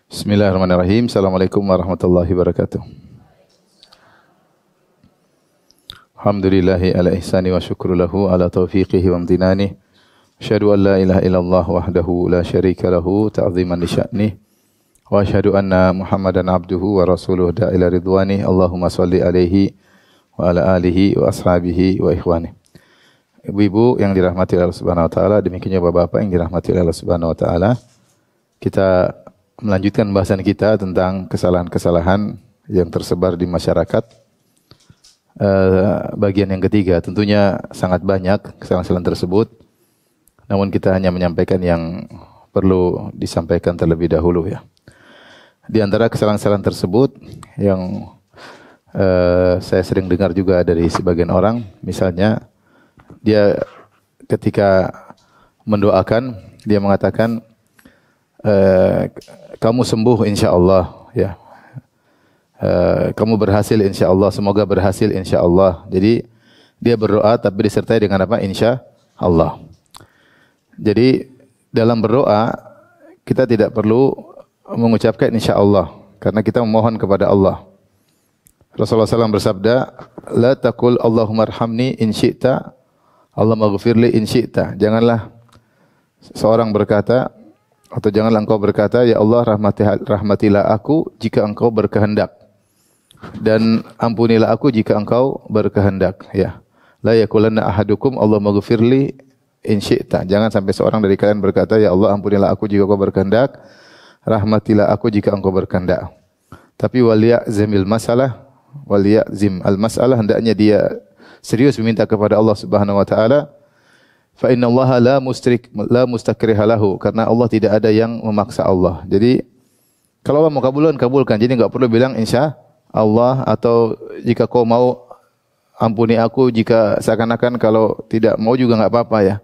Bismillahirrahmanirrahim. Assalamualaikum warahmatullahi wabarakatuh. Alhamdulillahi ala ihsani wa syukru lahu ala taufiqihi wa amtinani. Asyhadu an la ilaha illallah wahdahu la syarika lahu ta'ziman li sya'nih. Wa asyhadu anna Muhammadan abduhu wa rasuluhu da'ila ridwani. Allahumma salli alaihi wa ala alihi wa ashabihi wa ikhwani. Ibu-ibu yang dirahmati Allah Subhanahu wa taala, demikian juga bapak yang dirahmati Allah Subhanahu wa taala. Kita melanjutkan bahasan kita tentang kesalahan-kesalahan yang tersebar di masyarakat. Bagian yang ketiga, tentunya sangat banyak kesalahan-kesalahan tersebut. Namun kita hanya menyampaikan yang perlu disampaikan terlebih dahulu ya. Di antara kesalahan-kesalahan tersebut yang saya sering dengar juga dari sebagian orang, misalnya dia ketika mendoakan, dia mengatakan kamu sembuh insyaallah ya. Kamu berhasil insyaallah, semoga berhasil insyaallah. Jadi dia berdoa tapi disertai dengan apa? Insyaallah. Jadi dalam berdoa kita tidak perlu mengucapkan insyaallah karena kita memohon kepada Allah. Rasulullah SAW bersabda, la taqul Allahumma arhamni in syi'ta, Allahumma ghfirli in syi'ta. Janganlah seorang berkata atau janganlah engkau berkata, ya Allah rahmatilah aku jika engkau berkehendak, dan ampunilah aku jika engkau berkehendak ya. La yaqulanna ahadukum Allahumma ghfirli in syi'ta. Jangan sampai seorang dari kalian berkata, ya Allah ampunilah aku jika engkau berkehendak, rahmatilah aku jika engkau berkehendak. Tapi waliyazimil masalah, waliyazim al masalah, hendaknya dia serius meminta kepada Allah Subhanahu wa taala. Fa innallaha la mustakriha lahu, karena Allah tidak ada yang memaksa Allah. Jadi kalau Allah mau kabulkan. Jadi enggak perlu bilang insya Allah, atau jika kau mau ampuni aku, jika seakan-akan kalau tidak mau juga enggak apa-apa ya.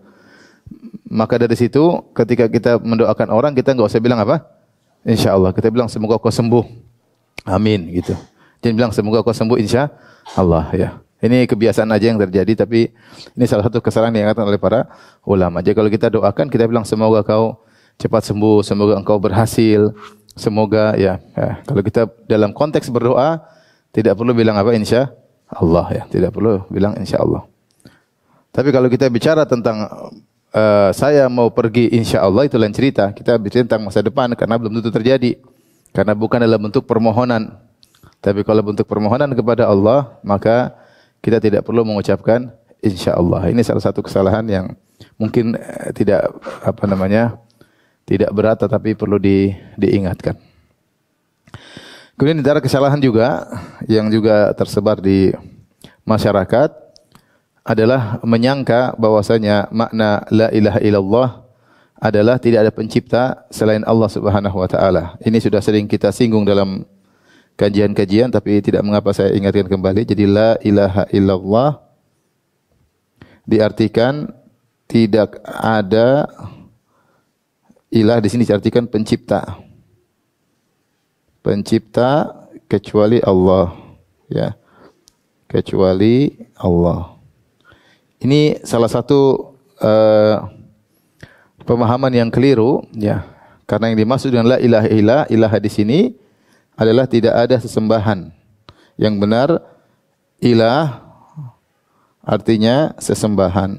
Maka dari situ ketika kita mendoakan orang, kita enggak usah bilang apa? Insya Allah. Kita bilang semoga kau sembuh. Amin gitu. Jangan bilang semoga kau sembuh insya Allah ya. Ini kebiasaan aja yang terjadi, tapi ini salah satu kesalahan yang diingatkan oleh para ulama. Jadi kalau kita doakan, kita bilang semoga kau cepat sembuh, semoga engkau berhasil, semoga ya. Kalau kita dalam konteks berdoa, tidak perlu bilang apa insya Allah ya, tidak perlu bilang insya Allah. Tapi kalau kita bicara tentang saya mau pergi insya Allah, itu lain cerita. Kita bicara tentang masa depan karena belum tentu terjadi, karena bukan dalam bentuk permohonan. Tapi kalau bentuk permohonan kepada Allah, maka kita tidak perlu mengucapkan insyaallah. Ini salah satu kesalahan yang mungkin tidak berat, tetapi perlu diingatkan. Kemudian antara kesalahan juga yang juga tersebar di masyarakat adalah menyangka bahwasanya makna la ilaha illallah adalah tidak ada pencipta selain Allah Subhanahu wa taala. Ini sudah sering kita singgung dalam kajian-kajian, tapi tidak mengapa saya ingatkan kembali. Jadi la ilaha illallah diartikan tidak ada ilah, di sini diartikan pencipta. Pencipta kecuali Allah ya. Kecuali Allah. Ini salah satu pemahaman yang keliru ya. Karena yang dimaksud dengan la ilaha illallah, ilah di sini adalah tidak ada sesembahan. Yang benar ilah artinya sesembahan,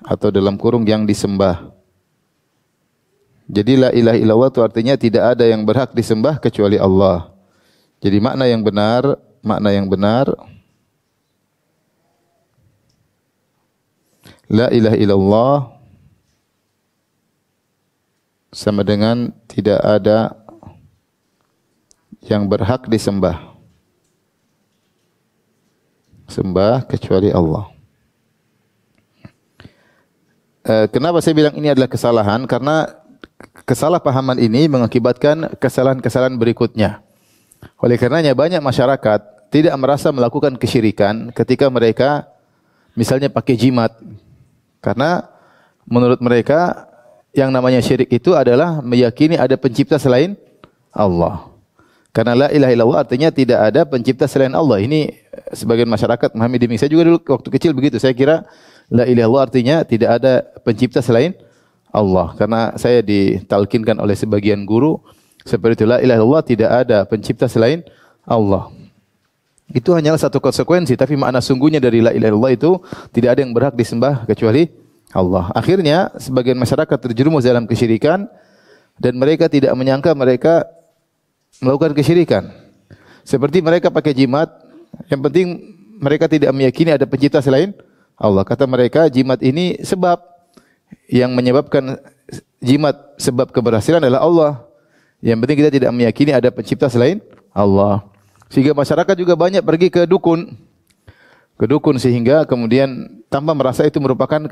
atau dalam kurung yang disembah. Jadi la ilaha illallah itu artinya tidak ada yang berhak disembah kecuali Allah. Jadi makna yang benar la ilaha illallah sama dengan tidak ada yang berhak disembah kecuali Allah. Kenapa saya bilang ini adalah kesalahan? Karena kesalahpahaman ini mengakibatkan kesalahan-kesalahan berikutnya. Oleh karenanya banyak masyarakat tidak merasa melakukan kesyirikan ketika mereka misalnya pakai jimat. Karena menurut mereka yang namanya syirik itu adalah meyakini ada pencipta selain Allah. Karena la ilaha illallah artinya tidak ada pencipta selain Allah. Ini sebagian masyarakat memahami demikian. Saya juga dulu waktu kecil begitu. Saya kira la ilaha illallah artinya tidak ada pencipta selain Allah. Karena saya ditalkinkan oleh sebagian guru seperti itu, la ilaha illallah, tidak ada pencipta selain Allah. Itu hanyalah satu konsekuensi, tapi makna sungguhnya dari la ilaha illallah itu tidak ada yang berhak disembah kecuali Allah. Akhirnya sebagian masyarakat terjerumus dalam kesyirikan dan mereka tidak menyangka mereka melakukan kesyirikan. Seperti mereka pakai jimat, yang penting mereka tidak meyakini ada pencipta selain Allah. Kata mereka, jimat ini sebab yang menyebabkan jimat, sebab keberhasilan adalah Allah. Yang penting kita tidak meyakini ada pencipta selain Allah. Sehingga masyarakat juga banyak pergi ke dukun. Ke dukun sehingga kemudian tanpa merasa itu merupakan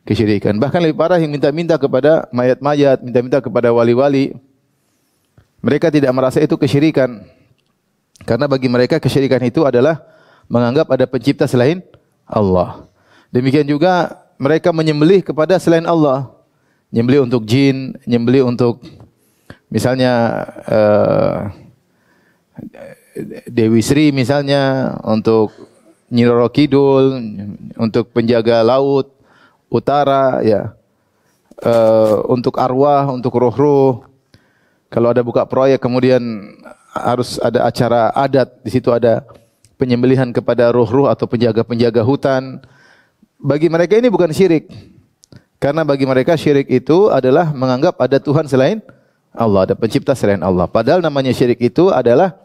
kesyirikan. Bahkan lebih parah yang minta-minta kepada mayat-mayat, minta-minta kepada wali-wali. Mereka tidak merasa itu kesyirikan. Karena bagi mereka kesyirikan itu adalah menganggap ada pencipta selain Allah. Demikian juga mereka menyembelih kepada selain Allah. Menyembelih untuk jin, menyembelih untuk misalnya Dewi Sri misalnya, untuk Nyi Roro Kidul, untuk penjaga laut utara, ya, untuk arwah, untuk roh-roh. Kalau ada buka proyek kemudian harus ada acara adat, di situ ada penyembelihan kepada roh-roh atau penjaga-penjaga hutan. Bagi mereka ini bukan syirik. Karena bagi mereka syirik itu adalah menganggap ada Tuhan selain Allah, ada pencipta selain Allah. Padahal namanya syirik itu adalah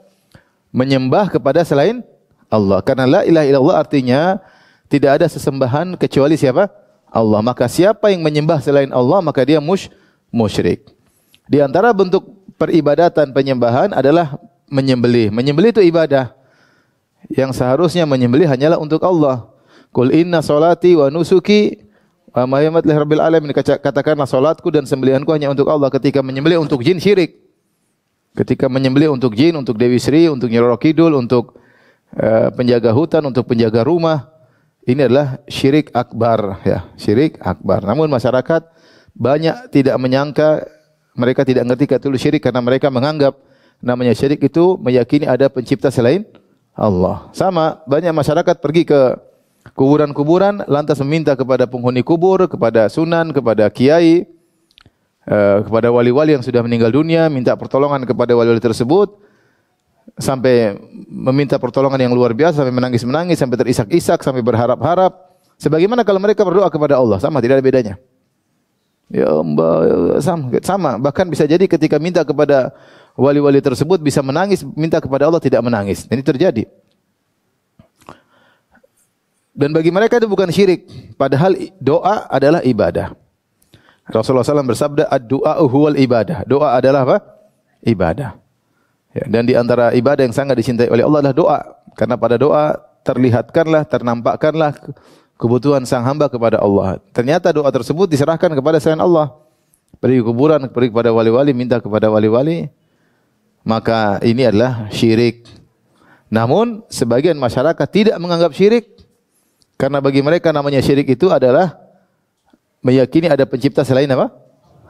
menyembah kepada selain Allah. Karena la ilaha illallah artinya tidak ada sesembahan kecuali siapa? Allah. Maka siapa yang menyembah selain Allah, maka dia musyrik. Di antara bentuk peribadatan penyembahan adalah menyembelih. Menyembelih itu ibadah. Yang seharusnya menyembelih hanyalah untuk Allah. Qul inna salati wa nusuki wa mahyamati lirabbil alamin. Katakanlah salatku dan sembelihanku hanya untuk Allah. Ketika menyembelih untuk jin, syirik. Ketika menyembelih untuk jin, untuk Dewi Sri, untuk Nyi Roro Kidul, untuk penjaga hutan, untuk penjaga rumah, ini adalah syirik akbar, ya, syirik akbar. Namun masyarakat banyak tidak menyangka, mereka tidak ngerti kata syirik karena mereka menganggap namanya syirik itu meyakini ada pencipta selain Allah. Sama, banyak masyarakat pergi ke kuburan-kuburan lantas meminta kepada penghuni kubur, kepada sunan, kepada kiai, kepada wali-wali yang sudah meninggal dunia, minta pertolongan kepada wali-wali tersebut, sampai meminta pertolongan yang luar biasa, sampai menangis-menangis, sampai terisak-isak, sampai berharap-harap. Sebagaimana kalau mereka berdoa kepada Allah, sama, tidak ada bedanya. Ya Mbak, sama. Bahkan bisa jadi ketika minta kepada wali-wali tersebut bisa menangis, minta kepada Allah tidak menangis. Ini terjadi. Dan bagi mereka itu bukan syirik, padahal doa adalah ibadah. Rasulullah SAW bersabda, ad-du'a huwal ibadah. Doa adalah apa? Ibadah. Ya, dan di antara ibadah yang sangat dicintai oleh Allah adalah doa. Karena pada doa terlihatkanlah, ternampakkanlah kebutuhan sang hamba kepada Allah. Ternyata doa tersebut diserahkan kepada selain Allah. Pergi ke kuburan, pergi kepada wali-wali, minta kepada wali-wali. Maka ini adalah syirik. Namun sebagian masyarakat tidak menganggap syirik. Karena bagi mereka namanya syirik itu adalah meyakini ada pencipta selain apa?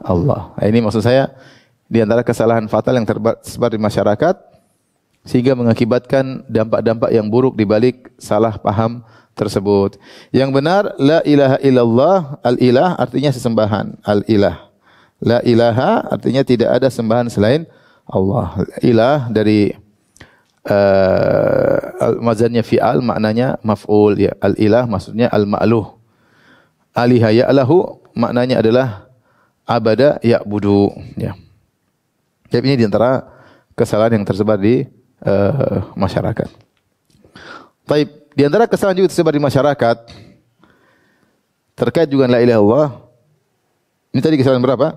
Allah. Nah, ini maksud saya di antara kesalahan fatal yang tersebar di masyarakat sehingga mengakibatkan dampak-dampak yang buruk di balik salah paham tersebut. Yang benar, la ilaha illallah, al-ilah artinya sesembahan, al-ilah. La ilaha artinya tidak ada sembahan selain Allah. Ilah dari mazannya fi'al, maknanya maf'ul, ya. Al-ilah maksudnya al-ma'luh. Aliha ya'lahu maknanya adalah abada ya'budu, ya. Jadi ini di antara kesalahan yang tersebar di masyarakat. Baik. Di antara kesalahan juga tersebar di masyarakat terkait juga la ilaha illallah. Ini tadi kesalahan berapa?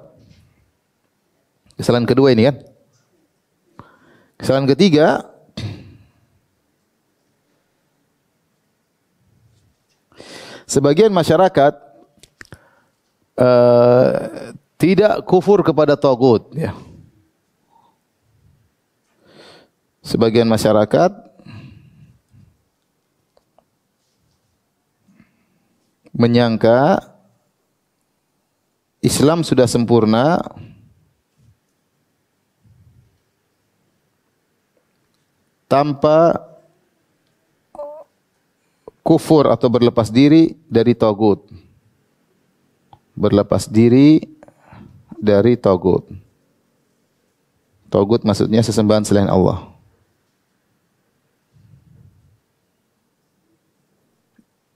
Kesalahan kedua ini kan. Kesalahan ketiga, sebagian masyarakat tidak kufur kepada tagut, ya. Sebagian masyarakat menyangka Islam sudah sempurna tanpa kufur atau berlepas diri dari tagut. Berlepas diri dari tagut. Tagut maksudnya sesembahan selain Allah.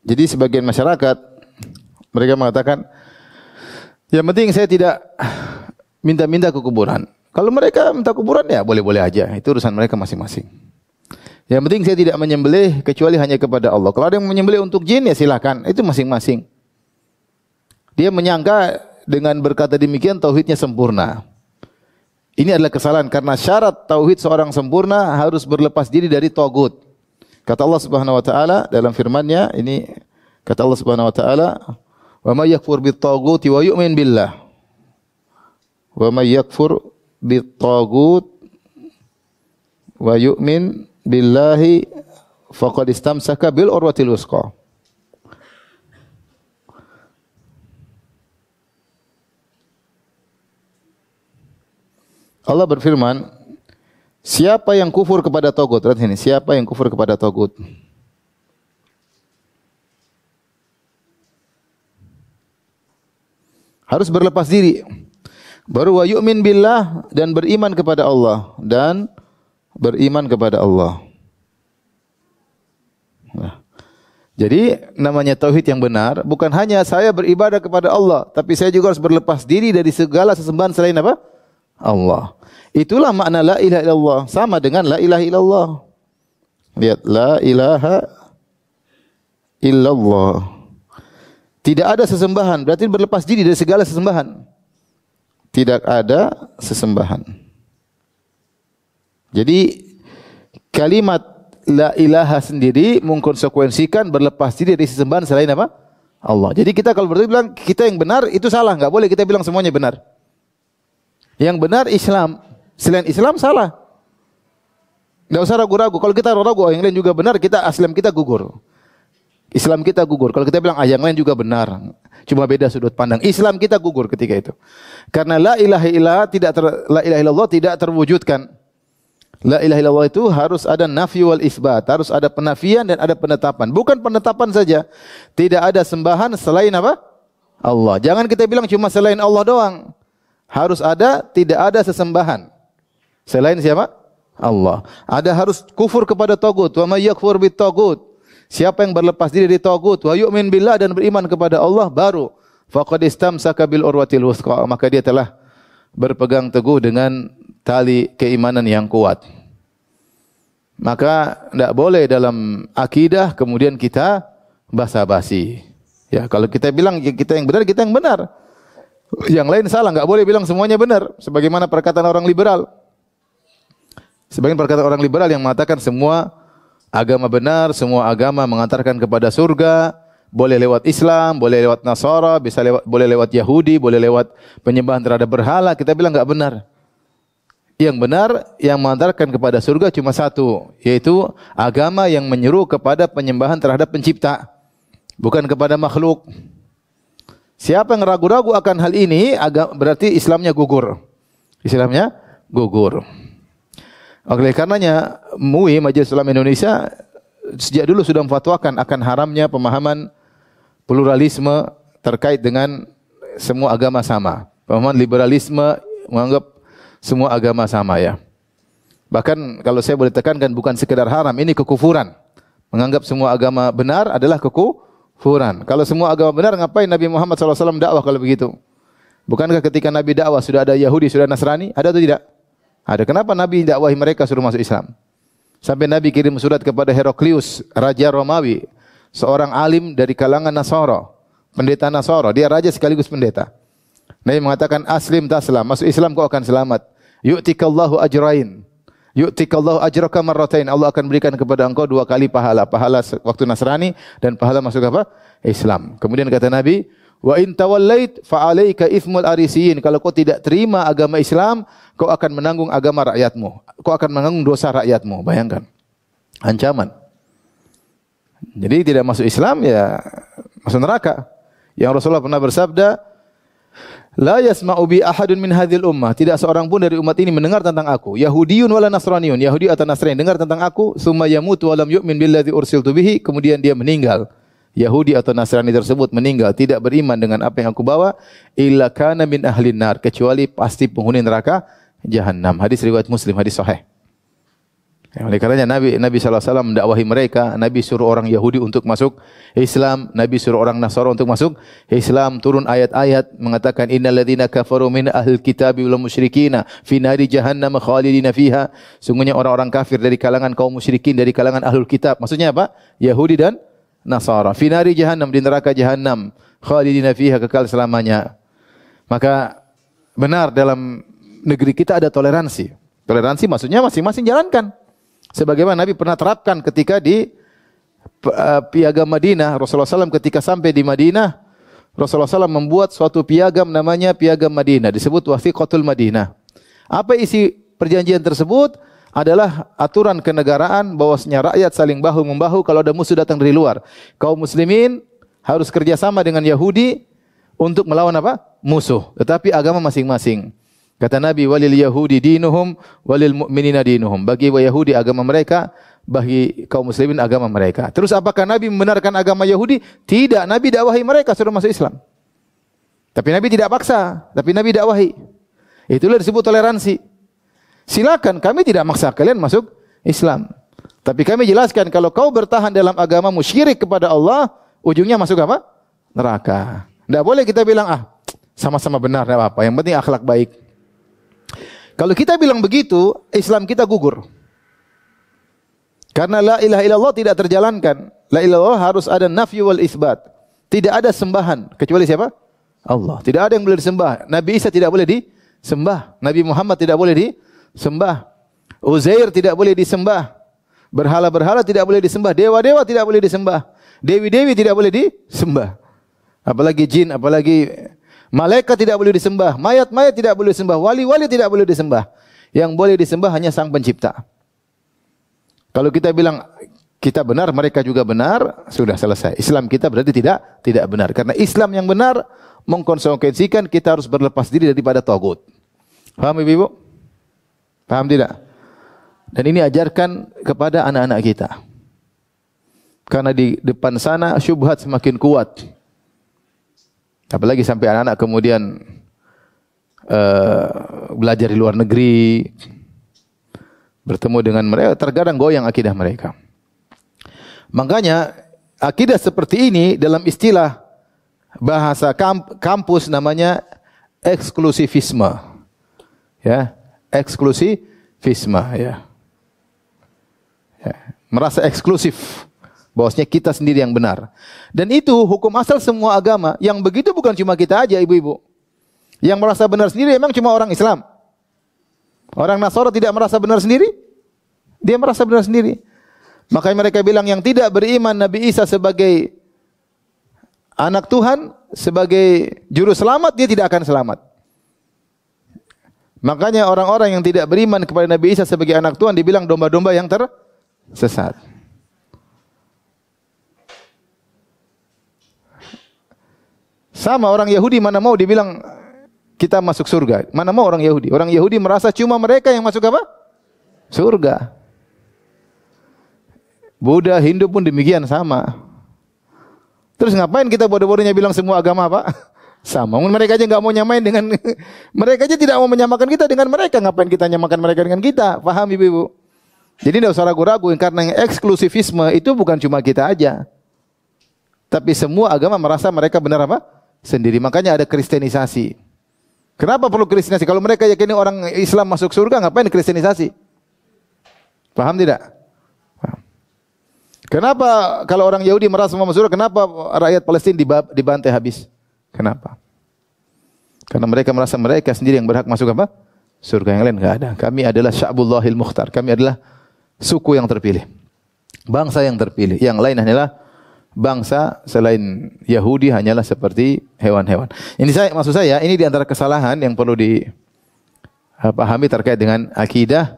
Jadi sebagian masyarakat mereka mengatakan, yang penting saya tidak minta-minta ke kuburan. Kalau mereka minta kuburan ya boleh-boleh aja, itu urusan mereka masing-masing. Yang penting saya tidak menyembelih kecuali hanya kepada Allah. Kalau ada yang menyembelih untuk jin ya silakan, itu masing-masing. Dia menyangka dengan berkata demikian tauhidnya sempurna. Ini adalah kesalahan karena syarat tauhid seorang sempurna harus berlepas diri dari tagut. Kata Allah Subhanahu wa taala dalam firman-Nya, ini kata Allah Subhanahu wa taala, "Wa may yakfur bit-taghuti wa yu'min billah." Wa may yakfur bit-taghut wa yu'min billahi faqad istamsaka bil urwatil wuthqa. Allah berfirman, siapa yang kufur kepada tagut? Lihat sini, siapa yang kufur kepada tagut? Harus berlepas diri. Baru wa yu'min billah, dan beriman kepada Allah, dan beriman kepada Allah. Nah, jadi namanya tauhid yang benar bukan hanya saya beribadah kepada Allah, tapi saya juga harus berlepas diri dari segala sesembahan selain apa? Allah. Itulah makna la ilaha illallah, sama dengan la ilaha illallah. Lihat, la ilaha illallah. Tidak ada sesembahan, berarti berlepas diri dari segala sesembahan. Tidak ada sesembahan. Jadi kalimat la ilaha sendiri mengkonsekuensikan berlepas diri dari sesembahan selain apa? Allah. Jadi kita kalau berarti bilang kita yang benar itu salah, enggak boleh kita bilang semuanya benar. Yang benar Islam, selain Islam salah. Enggak usah ragu-ragu. Kalau kita ragu yang lain juga benar, Islam kita gugur. Islam kita gugur. Kalau kita bilang yang lain juga benar, cuma beda sudut pandang, Islam kita gugur ketika itu. Karena la ilaha illallah tidak terwujudkan. La ilaha illallah itu harus ada nafi wal isbat, harus ada penafian dan ada penetapan. Bukan penetapan saja. Tidak ada sembahan selain apa? Allah. Jangan kita bilang cuma selain Allah doang. Harus ada, tidak ada sesembahan selain siapa? Allah. Ada harus kufur kepada tagut. Wa may yakfur bit tagut. Siapa yang berlepas diri dari tagut, wa yu'min billah, dan beriman kepada Allah, baru faqad istamsaka bil urwatil wuthqa, maka dia telah berpegang teguh dengan tali keimanan yang kuat. Maka tidak boleh dalam akidah kemudian kita basa-basi. Ya, kalau kita bilang kita yang benar, kita yang benar. Yang lain salah, enggak boleh bilang semuanya benar. Sebagaimana perkataan orang liberal. Sebagian perkataan orang liberal yang mengatakan semua agama benar, semua agama mengantarkan kepada surga, boleh lewat Islam, boleh lewat Nasara, boleh lewat Yahudi, boleh lewat penyembahan terhadap berhala. Kita bilang enggak benar. Yang benar yang mengantarkan kepada surga cuma satu, yaitu agama yang menyeru kepada penyembahan terhadap pencipta, bukan kepada makhluk. Siapa yang ragu-ragu akan hal ini, berarti Islamnya gugur. Islamnya gugur. Oleh karenanya, MUI, Majelis Ulama Indonesia, sejak dulu sudah memfatwakan akan haramnya pemahaman pluralisme terkait dengan semua agama sama. Pemahaman liberalisme menganggap semua agama sama, ya. Bahkan kalau saya boleh tekankan, bukan sekedar haram, ini kekufuran. Menganggap semua agama benar adalah kekufuran. Kalau semua agama benar, ngapain Nabi Muhammad SAW dakwah kalau begitu? Bukankah ketika Nabi dakwah sudah ada Yahudi, sudah Nasrani? Ada atau tidak? Ada. Kenapa Nabi dakwahi mereka suruh masuk Islam? Sampai Nabi kirim surat kepada Heraklius, Raja Romawi, seorang alim dari kalangan Nasara, pendeta Nasara. Dia raja sekaligus pendeta. Nabi mengatakan, aslim taslam, masuk Islam kau akan selamat. Yu'tikallahu ajrain. Yu'tikallahu ajraka marratain. Allah akan berikan kepada engkau 2 kali pahala. Pahala waktu Nasrani dan pahala masuk apa? Islam. Kemudian kata Nabi, wa in tawallait fa alayka itsmul arisiyin. Kalau kau tidak terima agama Islam, kau akan menanggung agama rakyatmu. Kau akan menanggung dosa rakyatmu. Bayangkan. Ancaman. Jadi tidak masuk Islam ya masuk neraka. Yang Rasulullah pernah bersabda, la yasma'u bi ahadun min hadhil ummah. Tidak seorang pun dari umat ini mendengar tentang aku. Yahudiyun wala nasraniyun. Yahudi atau Nasrani dengar tentang aku, summa yamutu wa lam yu'min billadzi ursiltu bihi, kemudian dia meninggal. Yahudi atau Nasrani tersebut meninggal tidak beriman dengan apa yang aku bawa, illa kana min ahlin nar, kecuali pasti penghuni neraka Jahannam. Hadis riwayat Muslim, hadis sahih. Ya, oleh karenanya Nabi SAW mendakwahi mereka. Nabi suruh orang Yahudi untuk masuk Islam, Nabi suruh orang Nasara untuk masuk Islam. Turun ayat-ayat mengatakan innal ladzina kafaru min ahlil kitabi wal musyrikina fi nari jahannam khalidina fiha. Sungguhnya orang-orang kafir dari kalangan kaum musyrikin, dari kalangan ahlul kitab. Maksudnya apa? Yahudi dan Nasara. Fi nari jahannam, di neraka jahannam, khalidina fiha, kekal selamanya. Maka benar dalam negeri kita ada toleransi. Toleransi maksudnya masing-masing jalankan. Sebagaimana Nabi pernah terapkan ketika di piagam Madinah. Rasulullah SAW ketika sampai di Madinah, Rasulullah SAW membuat suatu piagam namanya piagam Madinah. Disebut Wathiqatul Madinah. Apa isi perjanjian tersebut? Adalah aturan kenegaraan bahwasanya rakyat saling bahu-membahu kalau ada musuh datang dari luar. Kaum muslimin harus kerjasama dengan Yahudi untuk melawan apa? Musuh. Tetapi agama masing-masing. Kata Nabi, walil Yahudi dinuhum, walil mu'minina dinuhum. Bagi Yahudi agama mereka, bagi kaum muslimin agama mereka. Terus apakah Nabi membenarkan agama Yahudi? Tidak, Nabi dakwahi mereka suruh masuk Islam. Tapi Nabi tidak paksa, tapi Nabi dakwahi. Itulah disebut toleransi. Silakan, kami tidak maksa kalian masuk Islam. Tapi kami jelaskan kalau kau bertahan dalam agamamu syirik kepada Allah, ujungnya masuk apa? Neraka. Tidak boleh kita bilang, sama-sama benar, tidak apa-apa. Yang penting akhlak baik. Kalau kita bilang begitu, Islam kita gugur. Karena la ilaha illallah tidak terjalankan. La ilaha illallah harus ada nafyu wal isbat. Tidak ada sembahan kecuali siapa? Allah. Tidak ada yang boleh disembah. Nabi Isa tidak boleh disembah. Nabi Muhammad tidak boleh disembah. Uzair tidak boleh disembah. Berhala-berhala tidak boleh disembah. Dewa-dewa tidak boleh disembah. Dewi-dewi tidak boleh disembah. Apalagi jin, apalagi malaikat tidak boleh disembah, mayat-mayat tidak boleh disembah, wali-wali tidak boleh disembah. Yang boleh disembah hanya Sang Pencipta. Kalau kita bilang kita benar, mereka juga benar, sudah selesai. Islam kita berarti tidak benar. Karena Islam yang benar mengkonsekuensikan kita harus berlepas diri daripada tagut. Paham Ibu? Paham tidak? Dan ini ajarkan kepada anak-anak kita. Karena di depan sana syubhat semakin kuat. Apalagi sampai anak-anak kemudian belajar di luar negeri, bertemu dengan mereka, terkadang goyang akidah mereka. Makanya akidah seperti ini dalam istilah bahasa kampus namanya eksklusivisme. Ya, eksklusivisme ya. Merasa eksklusif. Bahwasanya kita sendiri yang benar. Dan itu hukum asal semua agama. Yang begitu bukan cuma kita aja, ibu-ibu. Yang merasa benar sendiri memang cuma orang Islam. Orang Nasara tidak merasa benar sendiri. Dia merasa benar sendiri. Makanya mereka bilang yang tidak beriman Nabi Isa sebagai anak Tuhan, sebagai juru selamat, dia tidak akan selamat. Makanya orang-orang yang tidak beriman kepada Nabi Isa sebagai anak Tuhan dibilang domba-domba yang tersesat. Sama orang Yahudi mana mau dibilang kita masuk surga. Mana mau orang Yahudi. Orang Yahudi merasa cuma mereka yang masuk apa? Surga. Buddha, Hindu pun demikian sama. Terus ngapain kita bodoh-bodohnya bilang semua agama apa? Sama. Mereka aja nggak mau nyamain dengan mereka aja tidak mau menyamakan kita dengan mereka. Ngapain kita nyamakan mereka dengan kita? Paham ibu-ibu? Jadi tidak usah ragu-ragu karena yang eksklusivisme itu bukan cuma kita aja. Tapi semua agama merasa mereka benar apa? Sendiri. Makanya ada kristenisasi. Kenapa perlu kristenisasi? Kalau mereka yakini orang Islam masuk surga, ngapain kristenisasi? Paham tidak? Paham. Kenapa kalau orang Yahudi merasa masuk surga, kenapa rakyat Palestina dibantai habis? Kenapa? Karena mereka merasa mereka sendiri yang berhak masuk apa? Surga, yang lain enggak ada. Kami adalah Sya'bullahil Mukhtar. Kami adalah suku yang terpilih. Bangsa yang terpilih. Yang lain hanyalah bangsa selain Yahudi hanyalah seperti hewan-hewan. Ini maksud saya, ini di antara kesalahan yang perlu dipahami terkait dengan akidah.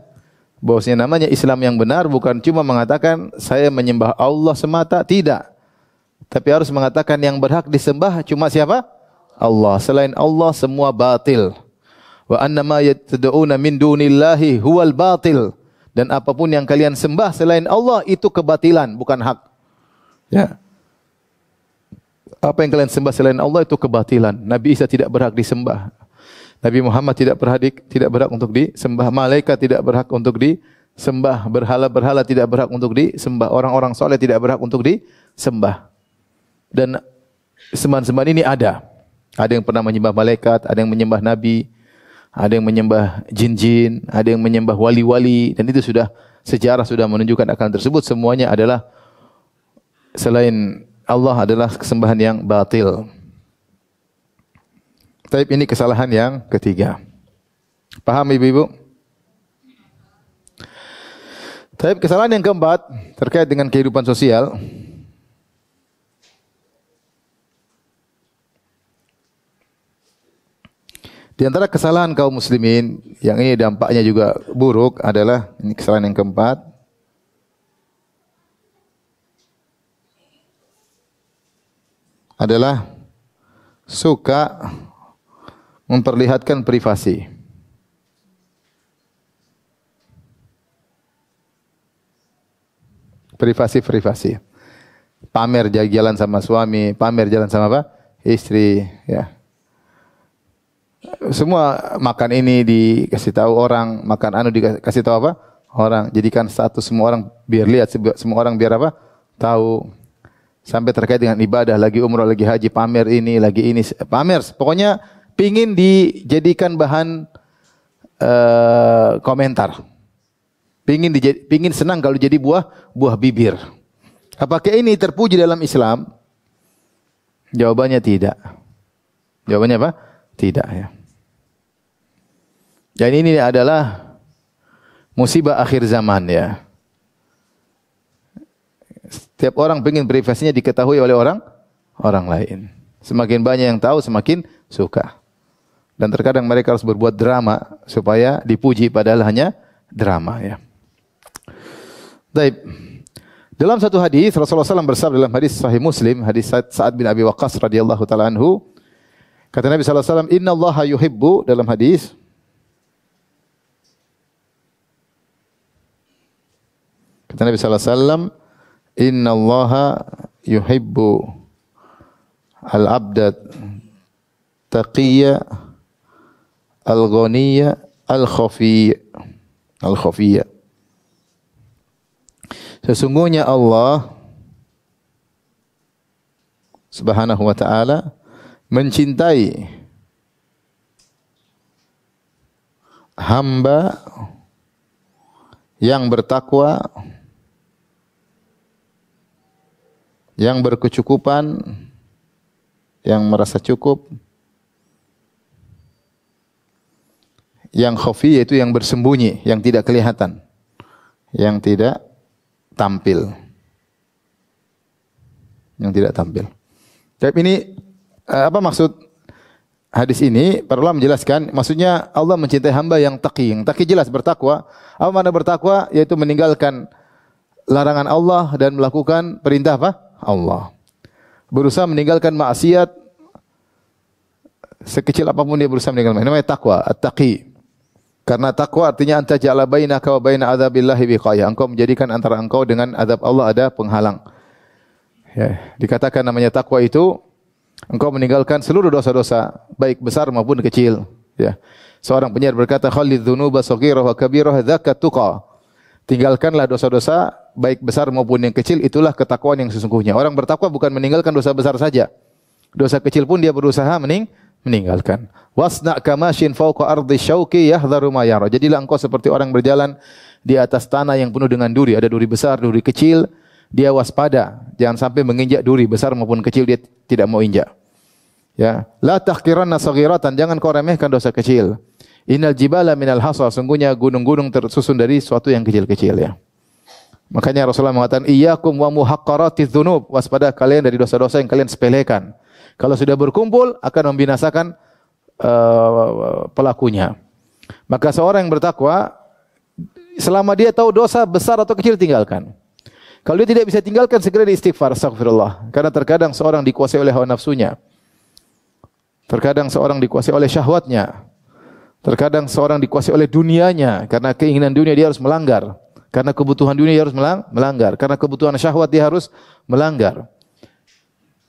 Bahwasanya namanya Islam yang benar bukan cuma mengatakan saya menyembah Allah semata, tidak. Tapi harus mengatakan yang berhak disembah cuma siapa? Allah. Selain Allah semua batil. Wa annama yatad'una min dunillahi huwal batil. Dan apapun yang kalian sembah selain Allah itu kebatilan, bukan hak. Ya. Apa yang kalian sembah selain Allah itu kebatilan. Nabi Isa tidak berhak disembah. Nabi Muhammad tidak berhak untuk disembah. Malaikat tidak berhak untuk disembah. Berhala-berhala tidak berhak untuk disembah. Orang-orang soleh tidak berhak untuk disembah. Dan sembahan-sembahan ini ada. Ada yang pernah menyembah malaikat, ada yang menyembah nabi, ada yang menyembah jin-jin, ada yang menyembah wali-wali, dan itu sejarah sudah menunjukkan akan tersebut semuanya adalah selain Allah adalah kesembahan yang batil. Tapi ini kesalahan yang ketiga. Paham ibu-ibu? Tapi kesalahan yang keempat terkait dengan kehidupan sosial. Di antara kesalahan kaum muslimin yang ini dampaknya juga buruk adalah ini kesalahan yang keempat. Adalah suka memperlihatkan privasi. Privasi. Pamer jalan sama suami, pamer jalan sama apa? Istri, ya. Semua makan ini dikasih tahu orang, makan anu dikasih tahu apa? Orang. Jadikan status semua orang biar lihat, semua orang biar apa? Tahu. Sampai terkait dengan ibadah, lagi umrah, lagi haji, pamer ini, lagi ini, pamer. Pokoknya pingin dijadikan bahan komentar. Pingin senang kalau jadi buah bibir. Apakah ini terpuji dalam Islam? Jawabannya tidak. Jawabannya apa? Tidak, ya. Dan ini adalah musibah akhir zaman, ya. Setiap orang ingin privasinya diketahui oleh orang lain. Semakin banyak yang tahu, semakin suka. Dan terkadang mereka harus berbuat drama supaya dipuji padahal hanya drama, ya. Baik. Dalam satu hadis Rasulullah SAW bersabda dalam hadis Sahih Muslim, hadis Sa'ad bin Abi Waqqas radhiyallahu taala anhu, kata Nabi sallallahu alaihi wasallam, "Innallaha yuhibbu," dalam hadis, kata Nabi sallallahu alaihi wasallam, "Innallaha yuhibbu al-'abda taqiyya al-ghaniyya al-khafiyya." Sesungguhnya Allah Subhanahu wa taala mencintai hamba yang bertakwa, yang berkecukupan, yang merasa cukup, yang khafi yaitu yang bersembunyi, yang tidak kelihatan, yang tidak tampil. Yang tidak tampil. Jadi ini apa maksud hadis ini? Para ulama menjelaskan, maksudnya Allah mencintai hamba yang taqi. Yang taqi jelas bertakwa. Apa makna bertakwa? Yaitu meninggalkan larangan Allah dan melakukan perintah apa? Allah. Berusaha meninggalkan maksiat sekecil apapun dia berusaha meninggalkan. Ini namanya takwa, at-taqi. Karena takwa artinya anta ja'ala bainaka wa baina adzabillahi wiqayah. Engkau menjadikan antara engkau dengan azab Allah ada penghalang. Ya, dikatakan namanya takwa itu engkau meninggalkan seluruh dosa-dosa, baik besar maupun kecil. Ya. Seorang penyair berkata, "Khalidz dzunuba shaghirah wa kabirah dzaka tuqa." Tinggalkanlah dosa-dosa baik besar maupun yang kecil, itulah ketakwaan yang sesungguhnya. Orang bertakwa bukan meninggalkan dosa besar saja. Dosa kecil pun dia berusaha meninggalkan. Wasna kamashin fawqa ardi syauqi yahdharu ma yara. Jadilah engkau seperti orang berjalan di atas tanah yang penuh dengan duri. Ada duri besar, duri kecil. Dia waspada, jangan sampai menginjak duri besar maupun kecil dia tidak mau injak. Ya, la tahqiranna saghiratan, jangan kau remehkan dosa kecil. Innal jibala minal hasa, sungguhnya gunung-gunung tersusun dari sesuatu yang kecil-kecil, ya. Makanya Rasulullah mengatakan, iyyakum wa muhaqqaratiz dzunub, waspada kalian dari dosa-dosa yang kalian sepelekan. Kalau sudah berkumpul akan membinasakan pelakunya. Maka seorang yang bertakwa, selama dia tahu dosa besar atau kecil, tinggalkan. Kalau dia tidak bisa tinggalkan, segera istighfar, astagfirullah. Karena terkadang seorang dikuasai oleh hawa nafsunya. Terkadang seorang dikuasai oleh syahwatnya. Terkadang seorang dikuasai oleh dunianya. Karena keinginan dunia dia harus melanggar. Karena kebutuhan dunia dia harus melanggar. Karena kebutuhan syahwat dia harus melanggar.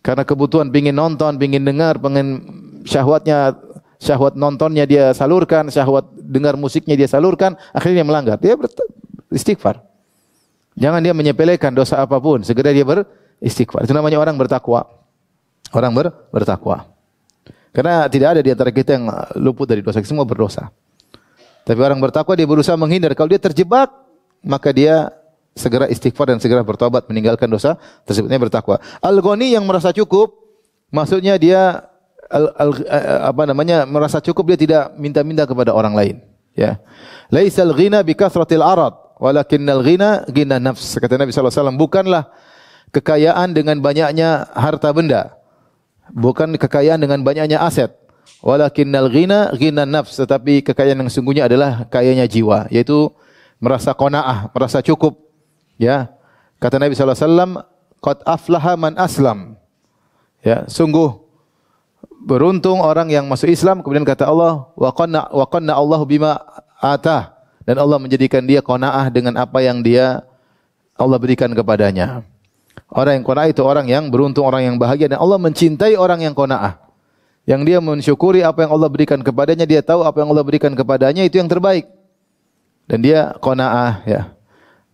Karena kebutuhan pingin nonton, pingin dengar, pengen syahwat nontonnya dia salurkan, syahwat dengar musiknya dia salurkan, akhirnya dia melanggar. Dia beristighfar. Jangan dia menyepelekan dosa apapun, segera dia beristighfar. Itu namanya orang bertakwa. Orang bertakwa. Karena tidak ada di antara kita yang luput dari dosa, semua berdosa. Tapi orang bertakwa dia berusaha menghindar. Kalau dia terjebak, maka dia segera istighfar dan segera bertobat meninggalkan dosa tersebutnya bertakwa. Al-Ghani yang merasa cukup, maksudnya dia merasa cukup, dia tidak minta-minta kepada orang lain, ya. Laisal ghina bi kathratil arad, walakinnal ghina ghina nafs. Kata Nabi sallallahu alaihi wasallam, bukanlah kekayaan dengan banyaknya harta benda, bukan kekayaan dengan banyaknya aset. Walakinnal ghina ghina nafs, tetapi kekayaan yang sungguhnya adalah kayanya jiwa, yaitu merasa qanaah, merasa cukup. Ya. Kata Nabi sallallahu alaihi wasallam, qad aflaha man aslam. Ya, sungguh beruntung orang yang masuk Islam. Kemudian kata Allah, wa qanna Allahu bima atah, dan Allah menjadikan dia qanaah dengan apa yang Allah berikan kepadanya. Orang yang qanaah itu orang yang beruntung, orang yang bahagia, dan Allah mencintai orang yang qanaah. Yang dia mensyukuri apa yang Allah berikan kepadanya, dia tahu apa yang Allah berikan kepadanya itu yang terbaik. Dan dia qanaah, ya.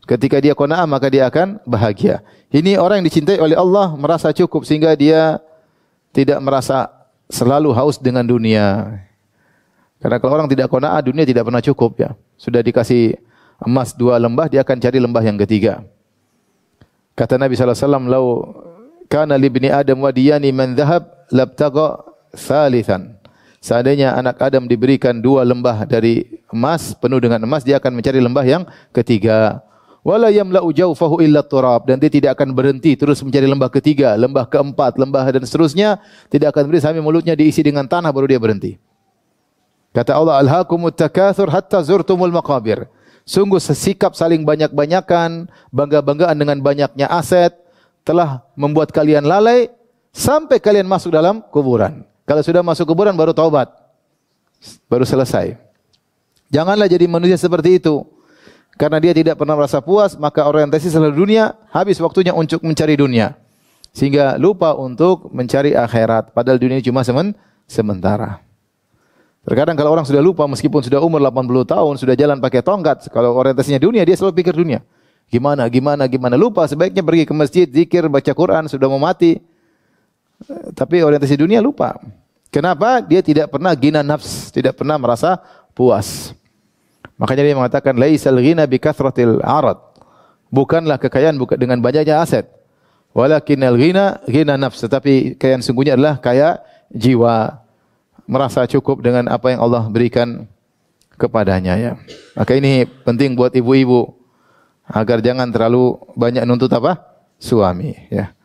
Ketika dia qanaah maka dia akan bahagia. Ini orang yang dicintai oleh Allah, merasa cukup sehingga dia tidak merasa selalu haus dengan dunia. Karena kalau orang tidak qanaah, dunia tidak pernah cukup, ya. Sudah dikasih emas 2 lembah, dia akan cari lembah yang ketiga. Kata Nabi sallallahu alaihi wasallam, "Lau kana li ibni Adam wadiyani man dhahab labtagha thalithan." Seandainya anak Adam diberikan 2 lembah dari emas, penuh dengan emas, dia akan mencari lembah yang ketiga. Wala yamla'u jawfahu illa turab, dan dia tidak akan berhenti terus mencari lembah ketiga, lembah keempat, lembah dan seterusnya, tidak akan berhenti sampai mulutnya diisi dengan tanah baru dia berhenti. Kata Allah, alhaakumut takatsur hatta zurtumul maqabir. Sungguh sikap saling banyak-banyakan, bangga-banggaan dengan banyaknya aset telah membuat kalian lalai sampai kalian masuk dalam kuburan. Kalau sudah masuk kuburan baru taubat. Baru selesai. Janganlah jadi manusia seperti itu. Karena dia tidak pernah merasa puas, maka orientasi selalu dunia, habis waktunya untuk mencari dunia. Sehingga lupa untuk mencari akhirat. Padahal dunia cuma sementara. Terkadang kalau orang sudah lupa, meskipun sudah umur 80 tahun, sudah jalan pakai tongkat, kalau orientasinya dunia, dia selalu pikir dunia. Gimana. Lupa, sebaiknya pergi ke masjid, zikir, baca Quran, sudah mau mati. Tapi orientasi dunia lupa. Kenapa? Dia tidak pernah ghina nafs, tidak pernah merasa puas. Makanya dia mengatakan laisal ghina bi kathratil arad. Bukanlah kekayaan dengan banyaknya aset. Walakinnal ghina ghina nafs, tetapi kekayaan sungguhnya adalah kaya jiwa. Merasa cukup dengan apa yang Allah berikan kepadanya, ya. Maka ini penting buat ibu-ibu agar jangan terlalu banyak nuntut suami, ya.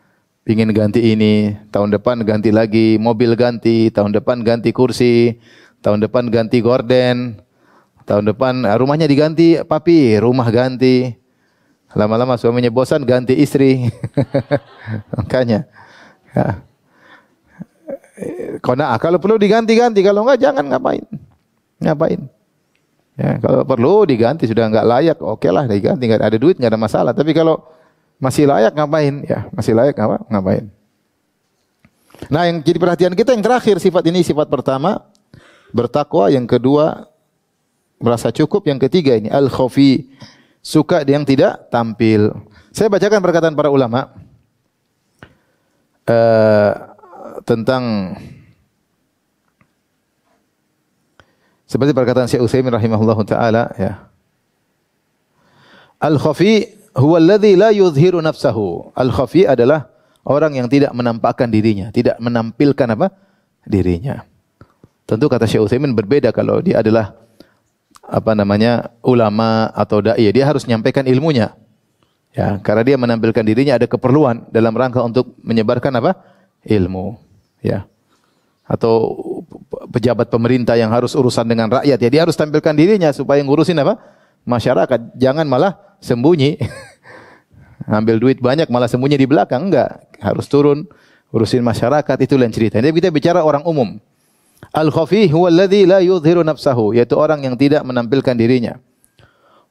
Pingin ganti ini, tahun depan ganti lagi, mobil ganti, tahun depan ganti kursi, tahun depan ganti gorden. Tahun depan rumahnya diganti, papi, rumah ganti. Lama-lama suaminya bosan, ganti istri. Makanya. Ya. Kalau perlu diganti-ganti, kalau enggak jangan ngapain. Ya, kalau perlu diganti, sudah enggak layak, oke lah diganti, enggak ada duit, enggak ada masalah. Tapi kalau masih layak ngapain? Ya, masih layak ngapain? Nah, yang jadi perhatian kita yang terakhir, sifat ini sifat pertama, bertakwa, yang kedua merasa cukup, yang ketiga ini al-khafi, suka yang tidak tampil. Saya bacakan perkataan para ulama tentang seperti perkataan Syekh Utsaimin rahimahullahu taala, ya. Al-khafi huwa alladhi la yuzhiru nafsahu. Al-khafi adalah orang yang tidak menampakkan dirinya, tidak menampilkan dirinya. Tentu kata Syekh Utsaimin berbeda kalau dia adalah ulama atau dai, dia harus menyampaikan ilmunya. Ya, karena dia menampilkan dirinya ada keperluan dalam rangka untuk menyebarkan ilmu, ya. Atau pejabat pemerintah yang harus urusan dengan rakyat, ya dia harus tampilkan dirinya supaya ngurusin masyarakat, jangan malah sembunyi. Ambil duit banyak malah sembunyi di belakang, enggak. Harus turun urusin masyarakat, itu lain cerita. Jadi kita bicara orang umum. Al-khafi huwa alladhi la yudhiru nafsahu, yaitu orang yang tidak menampilkan dirinya.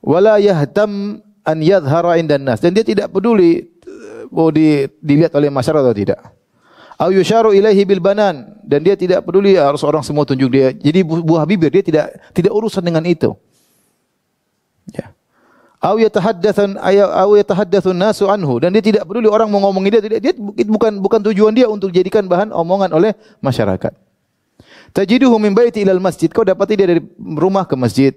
Wala yahtam an yadhhara indan nas, dan dia tidak peduli mau dilihat oleh masyarakat atau tidak. Au yusharu ilaihi bil banan, dan dia tidak peduli harus orang semua tunjuk dia. Jadi buah bibir dia tidak urusan dengan itu. Ya. Au yatahaddatsun nasu anhu, dan dia tidak peduli orang mau ngomongin dia bukan tujuan dia untuk dijadikan bahan omongan oleh masyarakat. Tajiduhu min baiti ilal masjid, kau dapati dia dari rumah ke masjid.